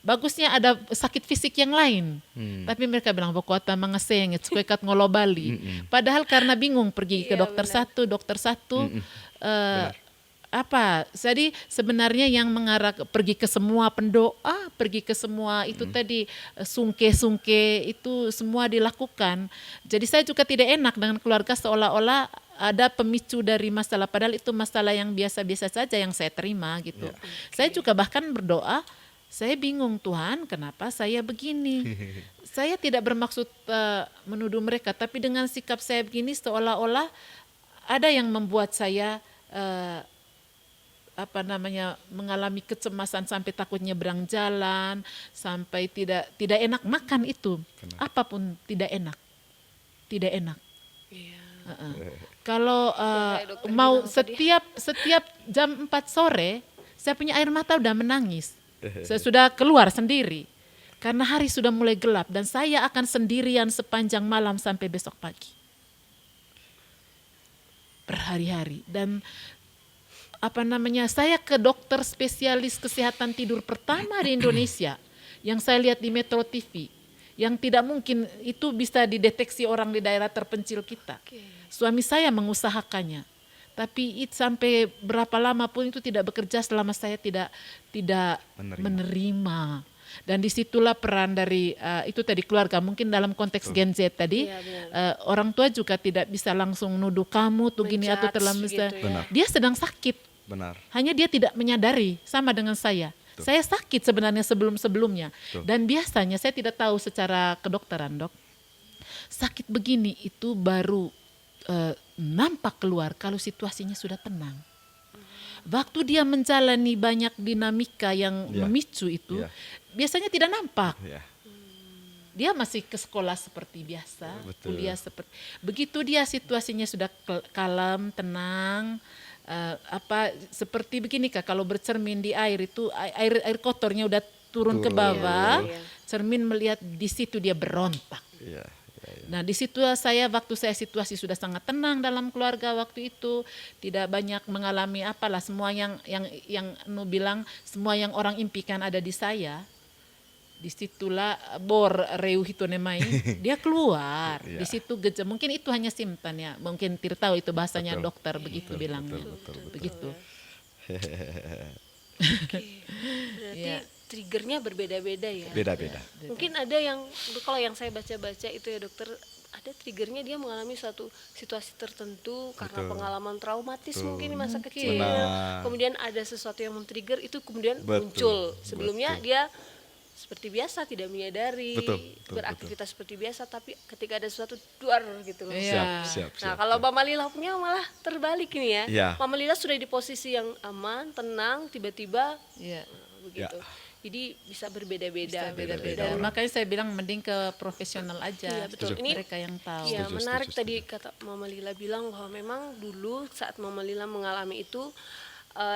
Bagusnya ada sakit fisik yang lain. Tapi mereka bilang, "Bokota mangaseng, kuekat ngolo Bali." Padahal karena bingung pergi ke Iya, dokter satu. Jadi sebenarnya yang mengarah pergi ke semua pendoa, pergi ke semua itu tadi sungke-sungke itu semua dilakukan. Jadi saya juga tidak enak dengan keluarga, seolah-olah ada pemicu dari masalah, padahal itu masalah yang biasa-biasa saja yang saya terima gitu. Saya juga bahkan berdoa, saya bingung, Tuhan kenapa saya begini. Saya tidak bermaksud menuduh mereka, tapi dengan sikap saya begini seolah-olah ada yang membuat saya mengalami kecemasan sampai takut nyebrang jalan, sampai tidak enak makan itu. Apapun tidak enak. Tidak enak. Iya. Kalau kayak dokter mau bilang tadi. setiap jam 4 sore saya punya air mata udah menangis. Saya sudah keluar sendiri. Karena hari sudah mulai gelap dan saya akan sendirian sepanjang malam sampai besok pagi. Berhari-hari. Dan saya ke dokter spesialis kesehatan tidur pertama di Indonesia yang saya lihat di Metro TV, yang tidak mungkin itu bisa dideteksi orang di daerah terpencil kita. Suami saya mengusahakannya, tapi sampai berapa lama pun itu tidak bekerja selama saya tidak menerima. Dan disitulah peran dari itu tadi keluarga, mungkin dalam konteks Gen Z tadi, orang tua juga tidak bisa langsung nuduh kamu tuh gini atau terlalu Menjudge gitu ya. dia sedang sakit. Benar. Hanya dia tidak menyadari, sama dengan saya. Saya sakit sebenarnya sebelum-sebelumnya. Dan biasanya saya tidak tahu secara kedokteran, Dok. Sakit begini itu baru nampak keluar kalau situasinya sudah tenang. Waktu dia menjalani banyak dinamika yang memicu itu, biasanya tidak nampak. Dia masih ke sekolah seperti biasa, kuliah seperti. Begitu dia situasinya sudah kalem, tenang, seperti begini Kak, kalau bercermin di air itu air kotornya udah turun ke bawah, cermin melihat di situ dia berontak. Nah di situ waktu saya situasi sudah sangat tenang dalam keluarga waktu itu, tidak banyak mengalami semua yang bilang semua yang orang impikan ada di saya. Disitulah bor reu hitonemai dia keluar. Di situ mungkin itu hanya simptom ya, mungkin tidak tahu itu bahasanya dokter begitu bilangnya. Begitu. Berarti triggernya berbeda-beda ya. Beda-beda. Mungkin ada yang, kalau yang saya baca-baca itu ya dokter, ada triggernya dia mengalami suatu situasi tertentu karena pengalaman traumatis mungkin di masa kecil. Kemudian ada sesuatu yang men-trigger itu kemudian muncul. Sebelumnya dia seperti biasa tidak menyadari, beraktivitas seperti biasa, tapi ketika ada sesuatu duar gitu loh. Siap. Nah kalau Mama Lila punya malah terbalik ini ya. Mama Lila sudah di posisi yang aman, tenang, tiba-tiba begitu. Jadi bisa berbeda-beda. Makanya saya bilang mending ke profesional aja. Iya, betul. Ini mereka yang tahu. Iya, menarik tadi kata Mama Lila bilang bahwa memang dulu saat Mama Lila mengalami itu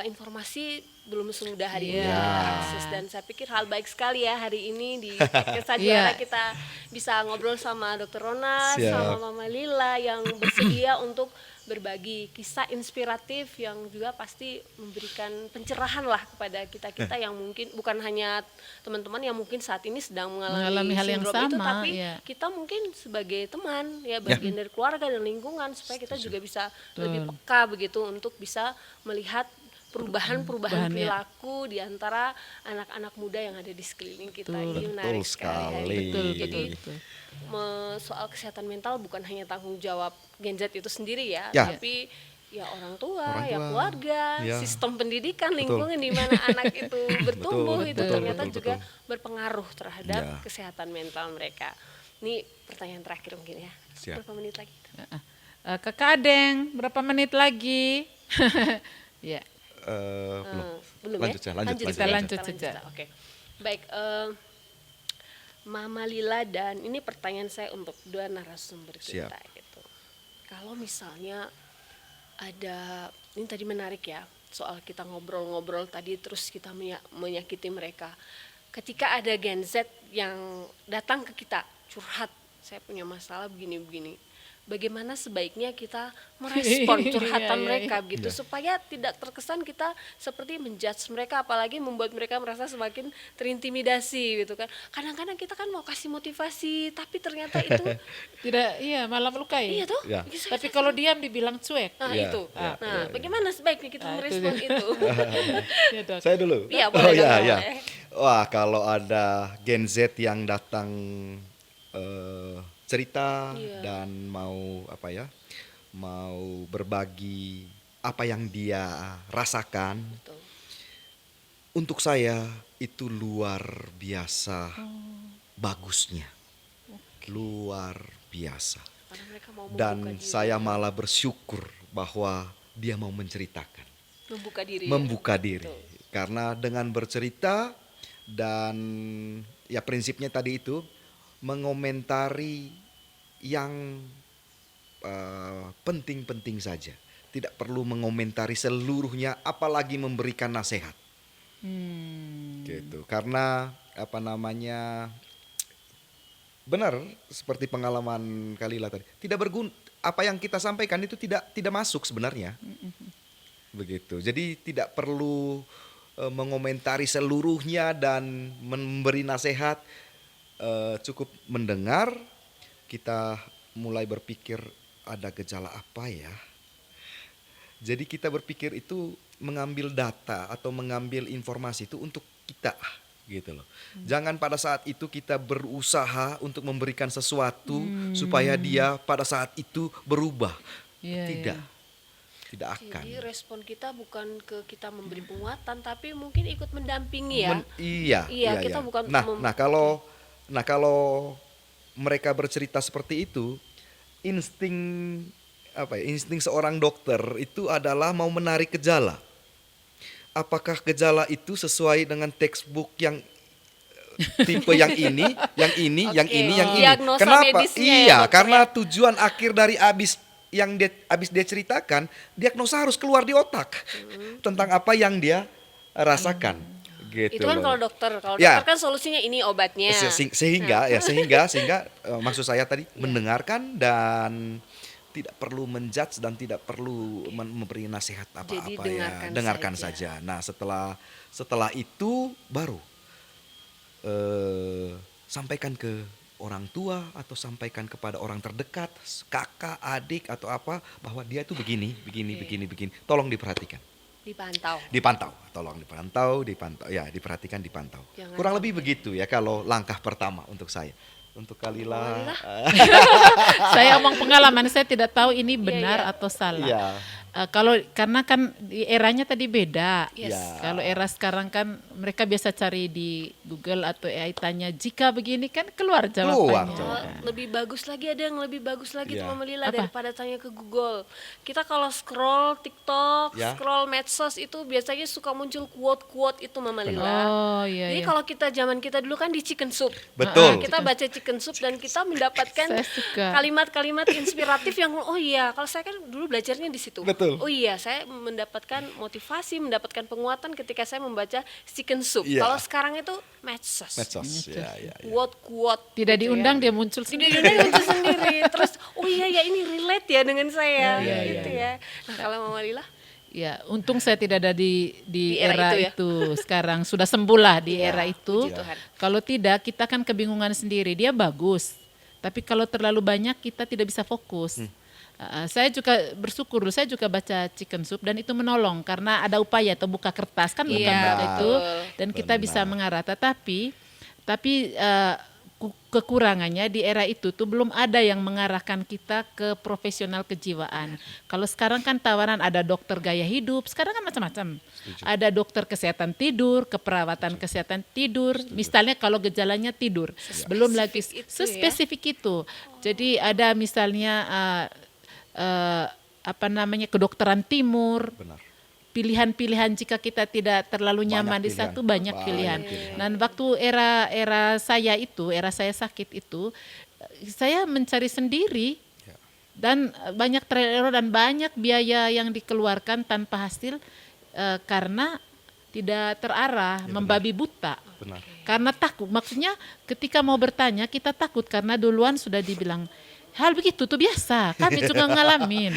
informasi belum semudah hari ini diakses, dan saya pikir hal baik sekali ya hari ini di podcast Sajarah kita bisa ngobrol sama Dr. Ronald, sama Mama Lila yang bersedia untuk berbagi kisah inspiratif yang juga pasti memberikan pencerahan lah kepada kita-kita yang mungkin bukan hanya teman-teman yang mungkin saat ini sedang mengalami hal yang sindrom itu, sama, tapi kita mungkin sebagai teman ya, bagian dari keluarga dan lingkungan, supaya kita juga bisa lebih peka begitu untuk bisa melihat perubahan perilaku di antara anak-anak muda yang ada di sekeliling kita. Ini menarik sekali. Jadi soal kesehatan mental bukan hanya tanggung jawab Gen Z itu sendiri ya, tapi ya orang tua, ya keluarga, sistem pendidikan, lingkungan di mana anak itu bertumbuh itu ternyata juga berpengaruh terhadap kesehatan mental mereka. Ini pertanyaan terakhir mungkin ya. Berapa menit lagi? Kakak Adeng, berapa menit lagi? Ya. Belum lanjut saja. Oke. Baik, Mama Lila, dan ini pertanyaan saya untuk dua narasumber kita gitu. Kalau misalnya ada, ini tadi menarik ya, soal kita ngobrol-ngobrol tadi terus kita menyakiti mereka. Ketika ada Gen Z yang datang ke kita curhat saya punya masalah begini-begini. Bagaimana sebaiknya kita merespon curhatan Iya, mereka iya. gitu, Iya. supaya tidak terkesan kita seperti menjudge mereka, apalagi membuat mereka merasa semakin terintimidasi gitu kan. Kadang-kadang kita kan mau kasih motivasi, tapi ternyata itu Tidak, iya malah melukai. iya tuh. Ya. Bisa- Tapi kalau diam dibilang cuek. Nah Iya, itu. iya, Nah, iya. bagaimana sebaiknya kita Nah, itu merespon dia. itu? Ya, Dok. Saya dulu. Iya, boleh dong, ya, boleh. ya. Wah, kalau ada Gen Z yang datang cerita Iya. dan mau apa ya? Mau berbagi apa yang dia rasakan. Betul. Untuk saya itu luar biasa bagusnya. Luar biasa. Karena mereka mau membuka Dan diri, saya malah bersyukur bahwa dia mau menceritakan. membuka diri. Membuka diri. Betul. Karena dengan bercerita dan ya prinsipnya tadi itu mengomentari yang penting-penting saja. Tidak perlu mengomentari seluruhnya apalagi memberikan nasihat. Gitu. Karena apa namanya benar seperti pengalaman Kalila tadi. Tidak berguna apa yang kita sampaikan itu tidak masuk sebenarnya. Begitu. Jadi tidak perlu mengomentari seluruhnya dan memberi nasihat. Cukup mendengar, kita mulai berpikir ada gejala apa ya. Jadi kita berpikir itu mengambil data atau mengambil informasi itu untuk kita gitu loh. Jangan pada saat itu kita berusaha untuk memberikan sesuatu supaya dia pada saat itu berubah. Iya, Tidak. iya. Tidak akan. Jadi respon kita bukan ke kita memberi penguatan, tapi mungkin ikut mendampingi ya. Iya, Iya, kita bukan Nah, kalau mereka bercerita seperti itu, insting insting seorang dokter itu adalah mau menarik gejala. Apakah gejala itu sesuai dengan textbook yang tipe yang ini, yang ini, yang Oke, ini, yang ini? diagnosa Kenapa? medisnya ya, Iya, dokter, karena ya. tujuan akhir dari yang dia ceritakan, diagnosa harus keluar di otak tentang apa yang dia rasakan. Gitu Itu kan loh. kalau dokter, Ya. kan solusinya ini obatnya. Sehingga maksud saya tadi mendengarkan dan tidak perlu menjudge dan tidak perlu memberi nasihat Jadi apa-apa ya, dengarkan dengarkan saja. saja. Nah, setelah itu baru sampaikan ke orang tua atau sampaikan kepada orang terdekat, kakak, adik atau apa bahwa dia itu begini. Tolong diperhatikan. Dipantau. Tolong dipantau. Ya, diperhatikan, dipantau. Jangan Kurang lebih sampai- begitu ya kalau langkah pertama untuk saya. Untuk Kalila, Saya omong pengalaman, saya tidak tahu ini benar iya. atau salah. Iya. Karena kan di eranya tadi beda. Yes. Ya. Kalau era sekarang kan mereka biasa cari di Google atau AI tanya jika begini kan keluar jawabannya. Keluar. Lebih bagus lagi, ada yang lebih bagus lagi Iya. tuh Mama Lila Apa? daripada tanya ke Google. Kita kalau scroll TikTok, Ya. scroll medsos itu biasanya suka muncul quote-quote itu Mama Lila. Oh iya. Jadi iya. kalau kita zaman kita dulu kan di Chicken Soup. Betul. Nah, kita baca Chicken Soup dan kita mendapatkan Saya suka. kalimat-kalimat inspiratif yang oh iya, kalau saya kan dulu belajarnya di situ. Betul. Oh iya, saya mendapatkan motivasi, mendapatkan penguatan ketika saya membaca Chicken Soup. Iya. Kalau sekarang itu medsos. Medsos. Ya. Quote-quote Tidak gitu diundang ya. dia muncul Tidak sendiri. diundang muncul sendiri. Terus oh iya ya ini relate ya dengan saya Iya, gitu ya. Nah, kalau Mama Lila Ya, untung saya tidak ada di Di era era itu ya. itu. Sekarang sudah sembuh lah di era itu. puji Tuhan. Kalau tidak, kita kan kebingungan sendiri. Dia bagus, tapi kalau terlalu banyak kita tidak bisa fokus. Saya juga bersyukur, saya juga baca Chicken Soup dan itu menolong karena ada upaya atau buka kertas kan bukan Iya, buka itu betul. dan kita bisa Benar. mengarah. Tapi kekurangannya di era itu tuh belum ada yang mengarahkan kita ke profesional kejiwaan. Kalau sekarang kan tawaran ada dokter gaya hidup, sekarang kan macam-macam. Ada dokter kesehatan tidur, keperawatan kesehatan tidur. Misalnya kalau gejalanya tidur, belum lagi itu ya. sespesifik itu. Jadi ada misalnya kedokteran timur. Benar. Pilihan-pilihan jika kita tidak terlalu nyaman di pilihan. satu banyak Banyak pilihan. pilihan. Dan waktu era saya sakit itu, saya mencari sendiri Ya. dan banyak trial error dan banyak biaya yang dikeluarkan tanpa hasil karena tidak terarah, membabi buta. Benar. Karena takut, maksudnya ketika mau bertanya kita takut karena duluan sudah dibilang hal begitu tuh biasa, kami juga ngalamin.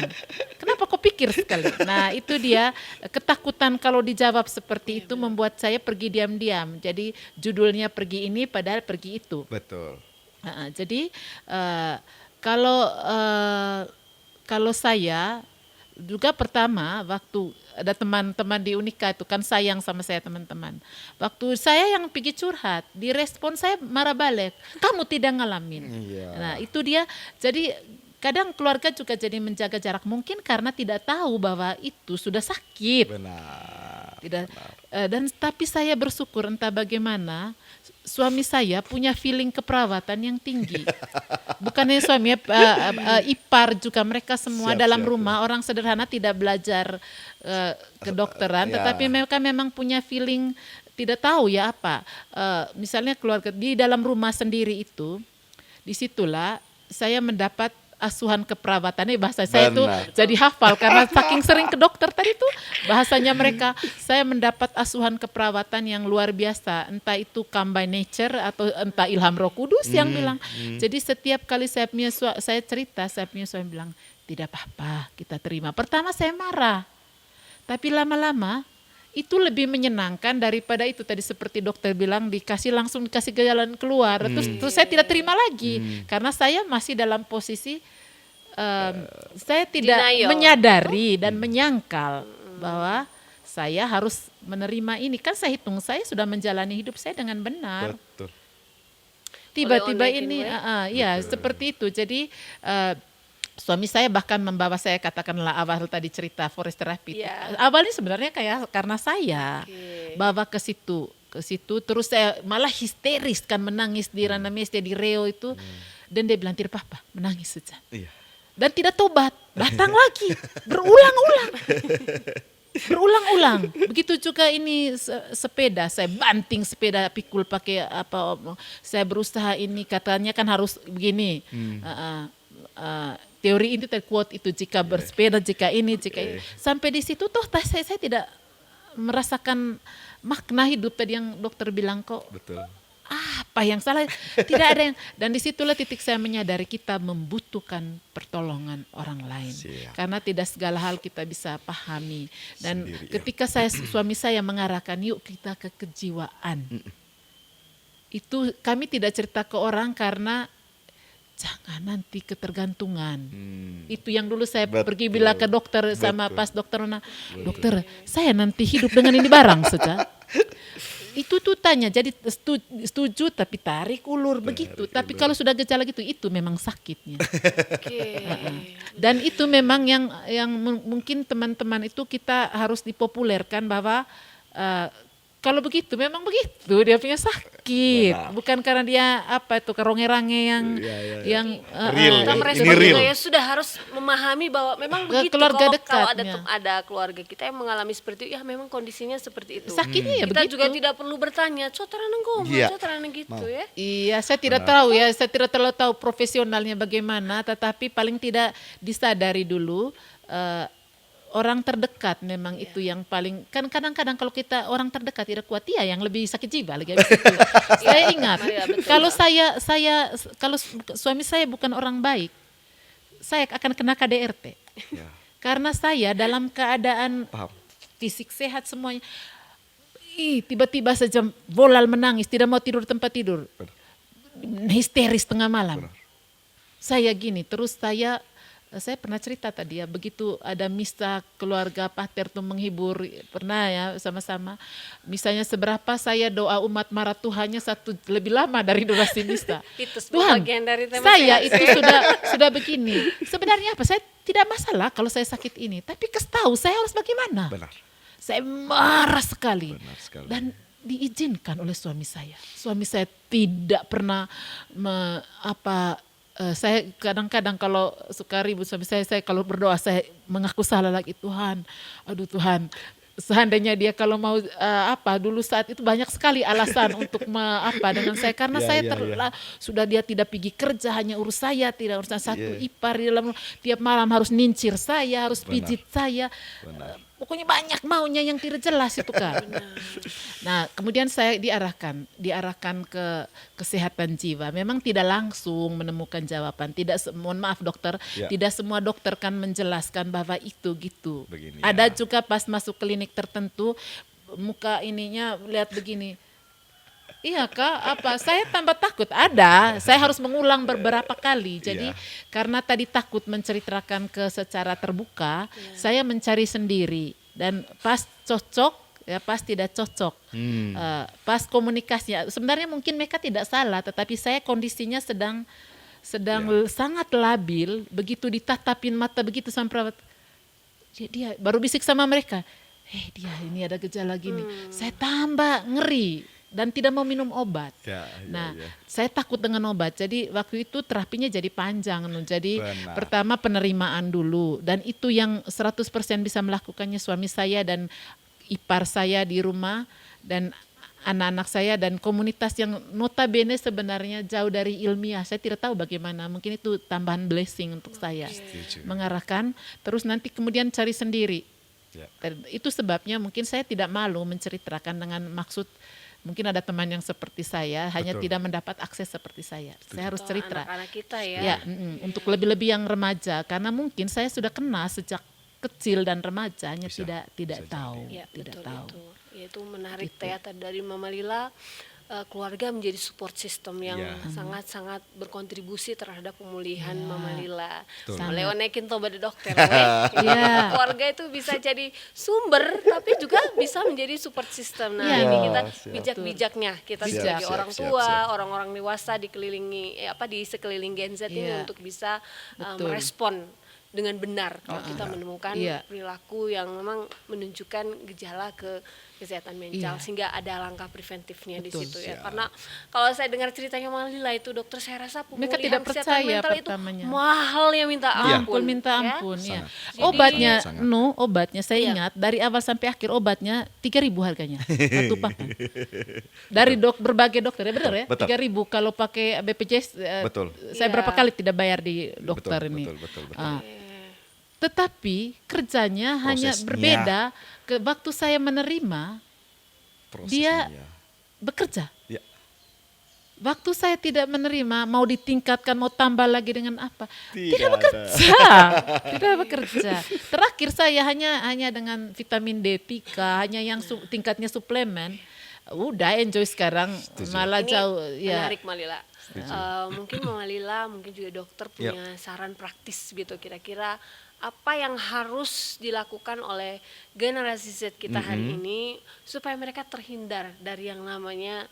Kenapa kau pikir sekali? Nah itu dia ketakutan kalau dijawab seperti itu membuat saya pergi diam-diam. Jadi judulnya pergi ini padahal pergi itu. Betul. Jadi kalau kalau saya juga pertama waktu ada teman-teman di Unika itu kan sayang sama saya teman-teman. Waktu saya yang pergi curhat, direspon saya marah balik. Kamu tidak ngalamin. Iya. Nah itu dia. Jadi kadang keluarga juga jadi menjaga jarak mungkin karena tidak tahu bahwa itu sudah sakit. Benar. Tidak. Dan tapi saya bersyukur entah bagaimana suami saya punya feeling keperawatan yang tinggi. Bukannya suami ipar juga mereka semua Siap, dalam siap, rumah orang sederhana tidak belajar kedokteran, Ya. tetapi mereka memang punya feeling tidak tahu ya apa. Misalnya keluarga di dalam rumah sendiri itu, disitulah saya mendapat asuhan keperawatan. Bahasa saya tuh Benar. jadi hafal karena saking sering ke dokter tadi tuh bahasanya mereka. Saya mendapat asuhan keperawatan yang luar biasa, entah itu come by nature atau entah ilham Roh Kudus yang bilang. Jadi setiap kali saya cerita, saya punya suami bilang tidak apa-apa, kita terima. Pertama saya marah, tapi lama-lama itu lebih menyenangkan daripada itu tadi seperti dokter bilang langsung dikasih jalan keluar. Terus saya tidak terima lagi karena saya masih dalam posisi saya tidak Denial. menyadari dan menyangkal bahwa saya harus menerima ini. Kan saya hitung saya sudah menjalani hidup saya dengan benar. Betul. Tiba-tiba Oleh ini online ya seperti itu. Jadi suami saya bahkan membawa saya katakanlah awal tadi cerita forest therapy. Iya. Awalnya sebenarnya karena saya Oke. bawa ke situ terus saya malah histeris kan menangis di Ranameste di Reo itu dan dia bilang tidak apa-apa menangis saja. Iya. Dan tidak tobat, datang lagi berulang-ulang. Berulang-ulang. Begitu juga ini sepeda, saya banting sepeda pikul pakai apa? Saya berusaha ini katanya kan harus begini. Teori ini quote itu jika bersepeda, jika ini. Sampai di situ toh saya tidak merasakan makna hidup tadi yang dokter bilang kok. Betul. Apa yang salah? Tidak ada yang. Dan disitulah titik saya menyadari kita membutuhkan pertolongan orang lain. Siap. Karena tidak segala hal kita bisa pahami. Dan Sendiri, ya. ketika suami saya mengarahkan yuk kita ke kejiwaan. Itu kami tidak cerita ke orang karena jangan nanti ketergantungan. Itu yang dulu saya Betul. pergi bilang ke dokter sama Betul. pas dokter Nona, dokter saya nanti hidup dengan ini barang saja. Itu tuh tanya, jadi setuju tapi tarik ulur begitu. Tapi kalau sudah gejala gitu, itu memang sakitnya. Oke. Dan itu memang yang mungkin teman-teman itu kita harus dipopulerkan bahwa kalau begitu memang begitu dia punya sakit. Benar. Bukan karena dia apa itu keronge-range yang Real. Kita Ini merespon real. juga ya sudah harus memahami bahwa memang begitu. keluarga Kalau dekatnya. ada keluarga kita yang mengalami seperti itu, ya memang kondisinya seperti itu. sakitnya ya Kita begitu. juga tidak perlu bertanya, cotaran Iya. cotaran gitu ya. Iya, saya tidak tahu ya, saya tidak terlalu tahu profesionalnya bagaimana, tetapi paling tidak disadari dulu orang terdekat memang itu yang paling kan kadang-kadang kalau kita orang terdekat tidak kuat ya yang lebih sakit jiwa lagi habis itu. Saya ingat Maria, betul. kalau kalau suami saya bukan orang baik, saya akan kena KDRT. Ya. Karena saya dalam keadaan Paham. fisik sehat semuanya. Tiba-tiba saja volal menangis, tidak mau tidur di tempat tidur. Histeris tengah malam. Benar. Saya gini, terus saya pernah cerita tadi ya, begitu ada misa keluarga pater tuh menghibur, pernah ya sama-sama. Misalnya seberapa saya doa umat marah Tuhannya lebih lama dari durasi misa. Itu sebuah bagian dari tema saya sehat. itu sudah begini. Sebenarnya apa? Saya tidak masalah kalau saya sakit ini, tapi tahu saya harus bagaimana. Benar. Saya marah sekali. Benar sekali. Dan diizinkan oleh suami saya. Suami saya tidak pernah saya kadang-kadang kalau suka ribut suami saya kalau berdoa saya mengaku salah lagi, Tuhan, aduh Tuhan, seandainya dia kalau mau dulu saat itu banyak sekali alasan untuk dengan saya karena Ya, saya ya. sudah dia tidak pergi kerja, hanya urus saya, tidak urusan satu Ya. ipar di dalam tiap malam harus nincir saya, harus Benar. pijit saya. Benar. pokoknya banyak maunya yang tidak jelas itu Kak. Nah, kemudian saya diarahkan ke kesehatan jiwa. Memang tidak langsung menemukan jawaban. Mohon maaf dokter, Ya. tidak semua dokter kan menjelaskan bahwa itu gitu. Begini, Ada ya. juga pas masuk klinik tertentu muka ininya lihat begini. Iya Kak, apa? Saya tambah takut. Ada, saya harus mengulang beberapa kali. Jadi Iya. karena tadi takut menceritakan secara terbuka, saya mencari sendiri dan pas cocok, ya pas tidak cocok. Pas komunikasinya, sebenarnya mungkin mereka tidak salah, tetapi saya kondisinya sedang sangat labil. Begitu ditatapin mata begitu sampai perawat, dia baru bisik sama mereka, dia ini ada gejala gini. Saya tambah ngeri dan tidak mau minum obat. Nah, saya takut dengan obat. Jadi waktu itu terapinya jadi panjang. Jadi Benar. pertama penerimaan dulu, dan itu yang 100% bisa melakukannya suami saya dan ipar saya di rumah dan anak-anak saya dan komunitas yang notabene sebenarnya jauh dari ilmiah. Saya tidak tahu bagaimana, mungkin itu tambahan blessing untuk saya. Setuju. Mengarahkan, terus nanti kemudian cari sendiri. Ya. Dan itu sebabnya mungkin saya tidak malu menceritakan dengan maksud mungkin ada teman yang seperti saya hanya Betul. tidak mendapat akses seperti saya. Saya harus Atau cerita. anak-anak kita ya. Ya, untuk lebih-lebih yang remaja karena mungkin saya sudah kena sejak kecil dan remaja hanya Bisa, tidak bisa tahu, Ya, tidak betul tahu. itu. Ya, itu menarik ya dari Mama Lila. Keluarga menjadi support system yang Ya. sangat-sangat berkontribusi terhadap pemulihan Mama Lila. Betul. Mulai nekin toba de dokter, weh. Iya. Keluarga itu bisa jadi sumber, tapi juga bisa menjadi support system. Nah, Iya. ini kita Siap. bijak-bijaknya kita Siap, sebagai siap, orang siap, tua, siap. orang-orang dewasa dikelilingi di sekeliling Gen Z ini Iya. untuk bisa Betul. merespon dengan benar kalau kita menemukan Iya. perilaku yang memang menunjukkan gejala ke kesehatan mental, Iya. sehingga ada langkah preventifnya di Betul. situ ya. Siap. Karena kalau saya dengar ceritanya Mama Lila itu dokter, saya rasa Mereka pemulihan tidak kesehatan percaya mental itu pertamanya. mahal ya, minta Iya. ampun. Minta ya. ampun ya. Jadi- Obatnya Sangat. obatnya saya Iya. ingat dari awal sampai akhir obatnya 3.000 harganya satu paket. Dari berbagai dokter ya benar ya. Betul. 3.000 kalau pakai BPJS. Betul. Saya Iya. berapa kali tidak bayar di dokter Betul, ini. betul. Ah, tetapi kerjanya hanya Prosesnya. berbeda. Waktu saya menerima dia Prosesnya, ya. bekerja. Ya. Waktu saya tidak menerima, mau ditingkatkan, mau tambah lagi dengan apa? Tidak Tidak ada. bekerja, tidak bekerja. Terakhir saya hanya dengan vitamin D3, hanya yang tingkatnya suplemen. Udah enjoy sekarang, malah Ini jauh ya. menarik Mama Lila. Mungkin Mama Lila, mungkin juga dokter punya saran praktis gitu, kira-kira apa yang harus dilakukan oleh generasi Z kita hari ini supaya mereka terhindar dari yang namanya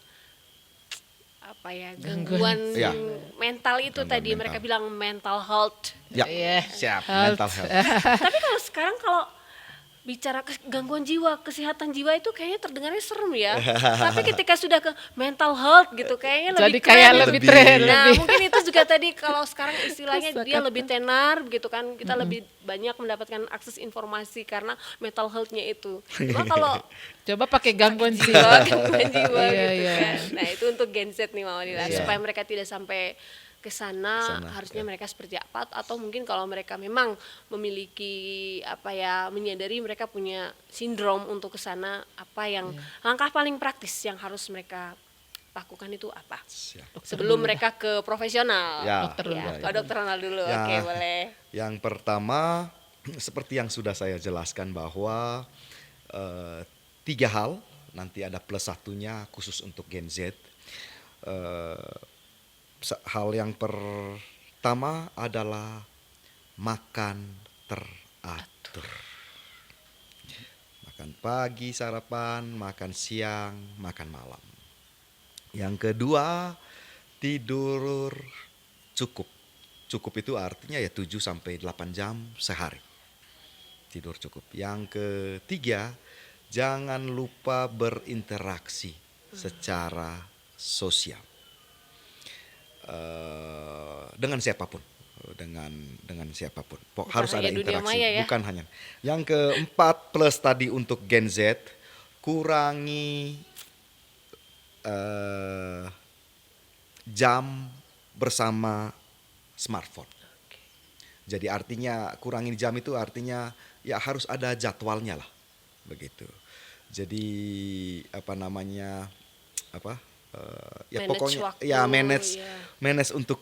gangguan Ya. mental itu Gangguan tadi mental. mereka bilang mental health. Ya, Iya. siap. Health. Mental health. Tapi kalau sekarang kalau bicara gangguan jiwa, kesehatan jiwa itu kayaknya terdengarnya serem ya. Tapi ketika sudah ke mental health gitu kayaknya Jadi lebih kayak keren. lebih Lebih- tren, Nah, lebih. mungkin itu juga tadi kalau sekarang istilahnya dia Kosakata. lebih tenar gitu kan. Kita lebih banyak mendapatkan akses informasi karena mental health-nya itu. Cuma kalau Coba pakai gangguan jiwa, jiwa. gangguan jiwa Iya, gitu iya. kan. Nah, itu untuk Gen Z nih Mama Lila, Iya. supaya mereka tidak sampai ke sana, Kesana, harusnya ya. mereka seperti apa, atau mungkin kalau mereka memang memiliki menyadari mereka punya sindrom untuk ke sana, apa yang langkah paling praktis yang harus mereka lakukan itu apa? Siap. Sebelum mereka ke profesional. Ya, Dokter dulu, Ya, dokter Pak Dokter Ronald dulu. Ya. Oke, boleh. Yang pertama, seperti yang sudah saya jelaskan bahwa 3 hal, nanti ada plus satunya khusus untuk Gen Z. Hal yang pertama adalah makan teratur. Makan pagi sarapan, makan siang, makan malam. Yang kedua, tidur cukup. Cukup itu artinya ya 7 sampai 8 jam sehari. Tidur cukup. Yang ketiga, jangan lupa berinteraksi secara sosial. Dengan siapapun. Dengan siapapun. Bukan Harus ada hanya dunia interaksi, maya ya. bukan hanya. Yang keempat plus tadi untuk Gen Z, kurangi jam bersama smartphone. Jadi artinya kurangi jam itu artinya ya harus ada jadwalnya lah. begitu. Jadi apa namanya apa ya Manage pokoknya waktu, ya ya. manage untuk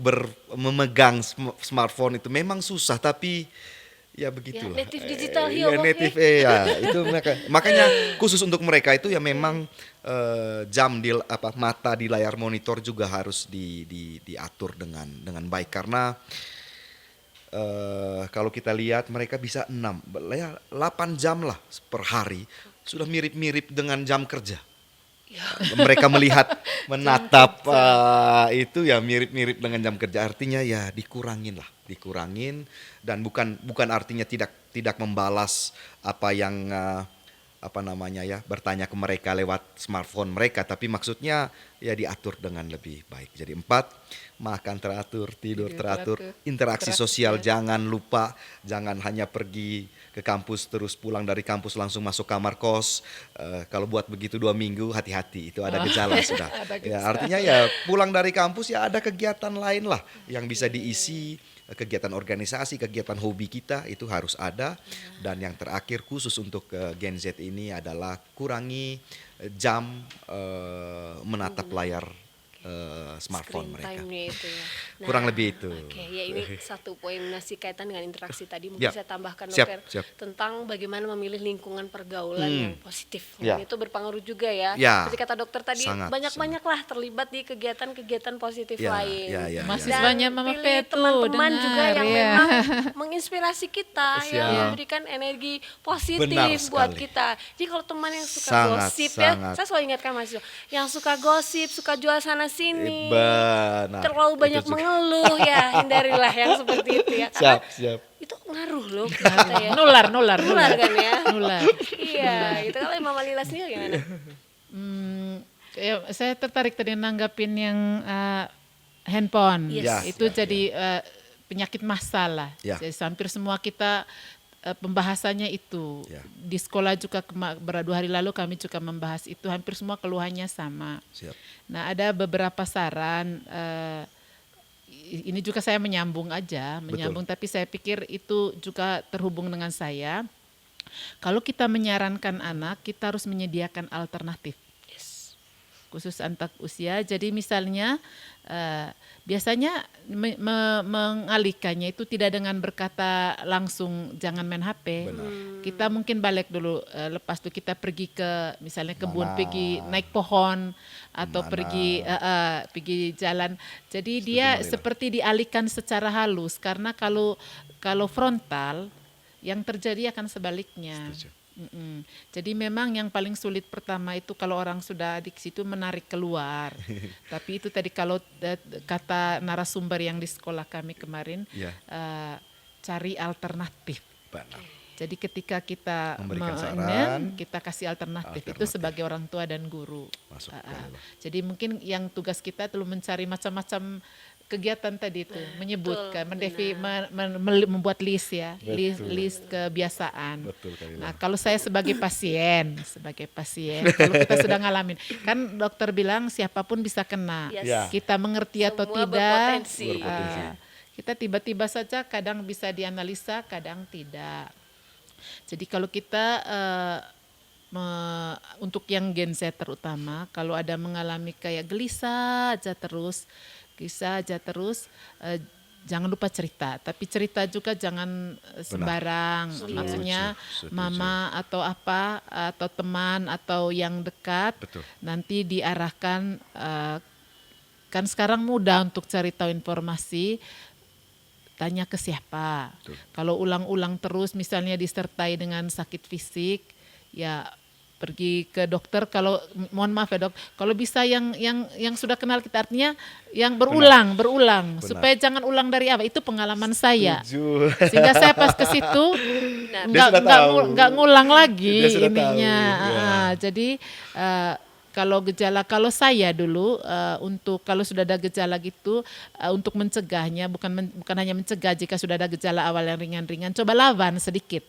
memegang smartphone itu memang susah, tapi ya begitulah. native digital Ya ya, Boh, native ya itu makanya khusus untuk mereka itu ya memang jam di mata di layar monitor juga harus diatur dengan baik, karena kalau kita lihat mereka bisa 8 jam lah per hari, sudah mirip-mirip dengan jam kerja. Mereka melihat, menatap itu ya mirip-mirip dengan jam kerja. Artinya ya dikurangin, dan bukan artinya tidak membalas apa yang apa namanya ya bertanya ke mereka lewat smartphone mereka, tapi maksudnya ya diatur dengan lebih baik. Jadi 4, makan teratur, tidur teratur, interaksi sosial jangan lupa, jangan hanya pergi ke kampus terus pulang dari kampus langsung masuk kamar kos. Kalau buat begitu 2 minggu, hati-hati, itu ada gejala sudah. Ya, artinya ya pulang dari kampus ya ada kegiatan lain lah yang bisa diisi, kegiatan organisasi, kegiatan hobi kita itu harus ada. Dan yang terakhir khusus untuk Gen Z ini adalah kurangi jam menatap layar smartphone Screen mereka. time-nya itu ya. Kurang lebih itu. Oke, ya ini satu poin masih kaitan dengan interaksi tadi. Mungkin Ya. saya tambahkan Siap, dokter siap. tentang bagaimana memilih lingkungan pergaulan yang positif. Ya. Itu berpengaruh juga ya. Ya. Seperti kata dokter tadi, Sangat, banyak-banyaklah terlibat di kegiatan-kegiatan positif Ya, lain. ya. Mahasiswanya Dan Mama pilih Petu, teman-teman juga dengar, yang ya. memang menginspirasi kita, yang Siap. memberikan energi positif Benar buat sekali. kita. Jadi kalau teman yang suka Sangat, gosip sangat. ya, saya selalu ingatkan mahasiswa, yang suka gosip, suka jual sana sini, Benar. terlalu banyak Itu juga. mengeluh ya, hindarilah yang seperti itu ya, karena Siap. itu ngaruh loh ke kita ya. Nular Nular kan ya. Nular. Iya, itu kalau Mama Lila sendiri gimana? Ya, saya tertarik tadi nanggapin yang handphone. Yes. Ya, Itu ya, jadi penyakit masalah. Ya. Jadi hampir semua kita pembahasannya itu. Ya. Di sekolah juga beberapa 2 hari lalu kami juga membahas itu. Hampir semua keluhannya sama. Siap. Nah, ada beberapa saran. Ini juga saya menyambung tapi saya pikir itu juga terhubung dengan saya. Kalau kita menyarankan anak, kita harus menyediakan alternatif. Yes. Khusus antar usia. Jadi misalnya biasanya mengalihkannya itu tidak dengan berkata langsung jangan main HP. Benar. Kita mungkin balik dulu, lepas itu kita pergi ke misalnya kebun, Mana? pergi naik pohon atau Mana? pergi jalan. Jadi dia Malila. seperti dialihkan secara halus, karena kalau frontal yang terjadi akan sebaliknya. Setuju. Jadi memang yang paling sulit pertama itu kalau orang sudah di situ menarik keluar. Tapi itu tadi kalau kata narasumber yang di sekolah kami kemarin, Ya. cari alternatif. Benar. Jadi ketika kita Memberikan saran, kita kasih alternatif itu alternatif. sebagai orang tua dan guru. Masuk Ah, ke ah. dalam. Jadi mungkin yang tugas kita itu mencari macam-macam kegiatan tadi itu, menyebutkan, membuat list ya, list kebiasaan. Betul, Kak Lila. Nah, kalau saya sebagai pasien, kalau kita sudah ngalamin, kan dokter bilang siapapun bisa kena. Yes. Ya. Kita mengerti atau Semua tidak, berpotensi. Berpotensi. kita tiba-tiba saja kadang bisa dianalisa, kadang tidak. Jadi kalau kita untuk yang Gen Z terutama, kalau ada mengalami kayak gelisah aja terus, jangan lupa cerita. Tapi cerita juga jangan sembarang. Setuju, Maksudnya setuju. mama atau apa atau teman atau yang dekat, Betul. nanti diarahkan. Kan sekarang mudah untuk cari tahu informasi. Tanya ke siapa. Betul. Kalau ulang-ulang terus misalnya disertai dengan sakit fisik, ya pergi ke dokter. Kalau mohon maaf ya dok, kalau bisa yang sudah kenal kita, artinya yang berulang Benar. supaya jangan ulang dari apa. Itu pengalaman saya. Setuju. Sehingga saya pas ke situ Dia sudah tahu. nggak ngulang lagi Dia sudah ininya. tahu, ya. Jadi kalau saya dulu untuk kalau sudah ada gejala gitu, untuk mencegahnya bukan hanya mencegah, jika sudah ada gejala awal yang ringan-ringan, coba lawan sedikit.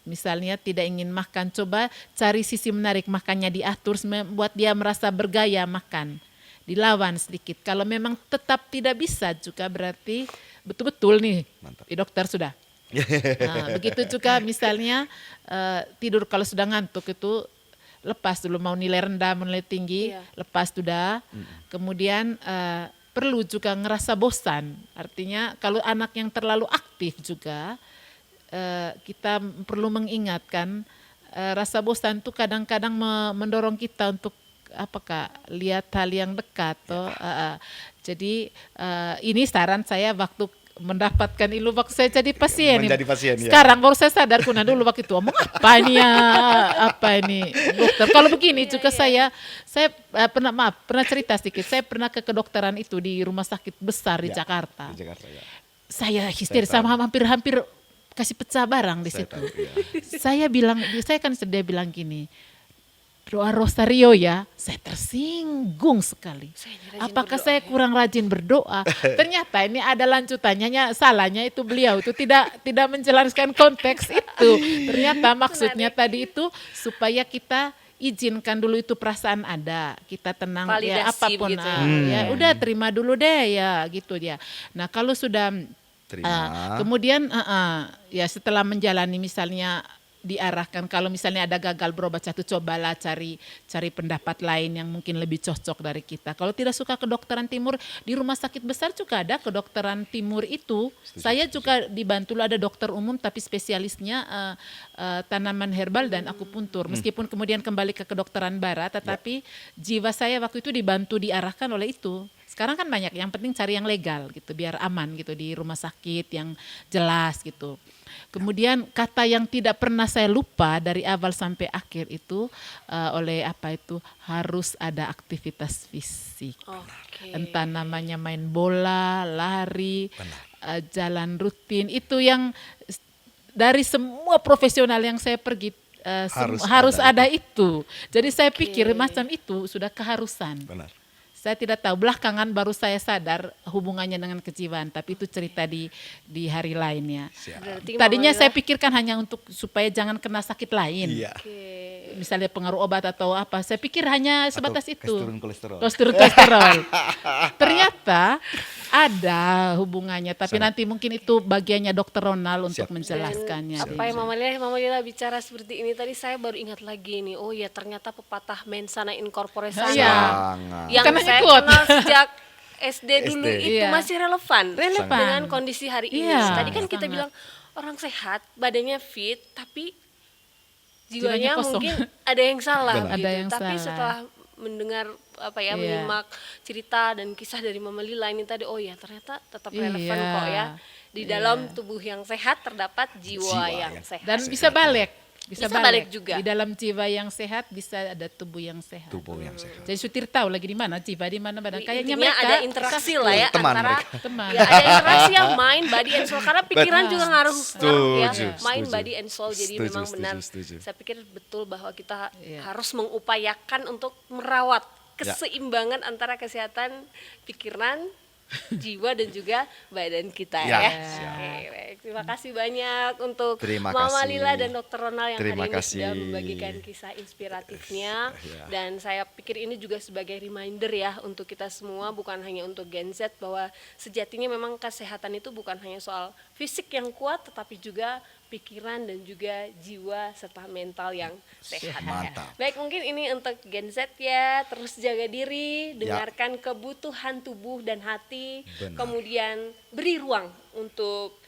Misalnya tidak ingin makan, coba cari sisi menarik, makannya diatur, membuat dia merasa bergaya makan. Dilawan sedikit. Kalau memang tetap tidak bisa juga berarti betul-betul nih, Mantap. dokter sudah. Nah, begitu juga misalnya tidur kalau sudah ngantuk itu lepas dulu, mau nilai rendah, mau nilai tinggi, Iya. lepas sudah. Kemudian perlu juga ngerasa bosan. Artinya kalau anak yang terlalu aktif juga kita perlu mengingatkan rasa bosan itu kadang-kadang mendorong kita untuk apakah lihat hal yang dekat toh. Jadi ini saran saya waktu mendapatkan ilmu waktu saya jadi pasien. Menjadi pasien, ya. Sekarang baru saya sadar kuna dulu waktu itu omong apa ini ya, apa ini dokter. Kalau begini juga saya pernah cerita sedikit. Saya pernah ke kedokteran itu di rumah sakit besar di Ya, Jakarta. Di Jakarta ya. Saya histeris Saya sama hampir kasih pecah barang di Saya situ. tahu, ya. Saya kan dia bilang gini, doa rosario ya, saya tersinggung sekali. Saya ini rajin Apakah berdoa, saya ya. kurang rajin berdoa? Ternyata ini ada lanjutannya, salahnya itu beliau itu tidak menjelaskan konteks itu. Ternyata maksudnya tadi itu supaya kita izinkan dulu itu perasaan ada, kita tenang ya Validasi apapun begitu ya ya. udah terima dulu deh ya gitu ya. Nah kalau sudah Terima. kemudian ya setelah menjalani misalnya diarahkan kalau misalnya ada gagal berobat satu, cobalah cari pendapat lain yang mungkin lebih cocok dari kita. Kalau tidak suka kedokteran timur, di rumah sakit besar juga ada kedokteran timur itu. Saya juga dibantu ada dokter umum tapi spesialisnya tanaman herbal dan akupuntur. Meskipun kemudian kembali ke kedokteran barat, tetapi jiwa saya waktu itu dibantu diarahkan oleh itu. Sekarang kan banyak, yang penting cari yang legal gitu, biar aman gitu di rumah sakit yang jelas gitu. Kemudian kata yang tidak pernah saya lupa dari awal sampai akhir itu oleh apa itu harus ada aktivitas fisik. Oke. Entah namanya main bola, lari, jalan rutin, itu yang dari semua profesional yang saya pergi harus ada itu. Jadi saya pikir macam itu sudah keharusan. Benar. Saya tidak tahu, belakangan baru saya sadar hubungannya dengan kejiwaan, tapi itu cerita di hari lainnya. Berarti Tadinya Mama saya Lila- pikirkan hanya untuk supaya jangan kena sakit lain. Iya. Oke. Misalnya pengaruh obat atau apa, saya pikir hanya sebatas Atau itu. turun kolesterol. Kolesterol. Ternyata ada hubungannya, tapi nanti mungkin itu bagiannya Dokter Ronald untuk Siap. menjelaskannya. Apa yang Mama Lila bicara seperti ini tadi, saya baru ingat lagi nih. Oh ya, ternyata pepatah mens sana in corpore sana. Iya. Sangat. Yang Kan hanya saya quote. kenal sejak SD dulu SD. itu Iya. masih relevan dengan Relevan. kondisi hari ini. Iya, Tadi kan kita sangat. bilang orang sehat, badannya fit, tapi Jiwanya jiwanya kosong. mungkin ada yang salah. Benar. Gitu. Ada yang Tapi salah. setelah mendengar Iya. menyimak cerita dan kisah dari Mama Lila ini tadi, oh ya ternyata tetap relevan Iya. kok ya. Di dalam tubuh yang sehat terdapat jiwa Jiwa yang yang sehat. Dan bisa balik. Bisa balik juga. Di dalam jiwa yang sehat bisa ada tubuh yang sehat. Tubuh yang sehat. Jadi sutir tahu lagi di mana jiwa, di mana badan. Kayaknya Intinya mereka ada interaksi lah ya Teman antara mereka. Teman. ya ada interaksi yang mind, body and soul, karena pikiran juga ngaruh ya, Setuju, mind, setuju. body and soul. Jadi Setuju, memang setuju, benar. setuju. Saya pikir betul bahwa kita Iya. harus mengupayakan untuk merawat keseimbangan antara kesehatan pikiran, jiwa dan juga badan kita Ya, ya. siap. Oke, baik. Terima kasih banyak untuk Terima Mama kasih. Lila dan Dokter Ronald yang Terima hari ini kasih. sudah membagikan kisah inspiratifnya. Ya. Dan saya pikir ini juga sebagai reminder ya untuk kita semua, bukan hanya untuk Gen Z, bahwa sejatinya memang kesehatan itu bukan hanya soal fisik yang kuat, tetapi juga pikiran dan juga jiwa serta mental yang sehat. Mantap. Baik, mungkin ini untuk Gen Z ya, terus jaga diri, dengarkan kebutuhan tubuh dan hati, Benar. kemudian beri ruang untuk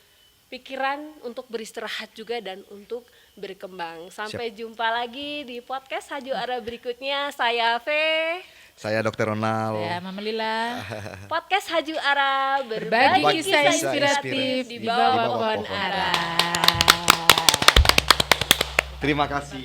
pikiran, untuk beristirahat juga dan untuk berkembang. Sampai jumpa lagi di podcast Haju Ara berikutnya. Saya Fe, Saya Dokter Ronald. Ya, Mama Lila. podcast Haju Ara Berbagi kisah kisah inspiratif di di bawah bawah pohon pohon ara. Terima kasih.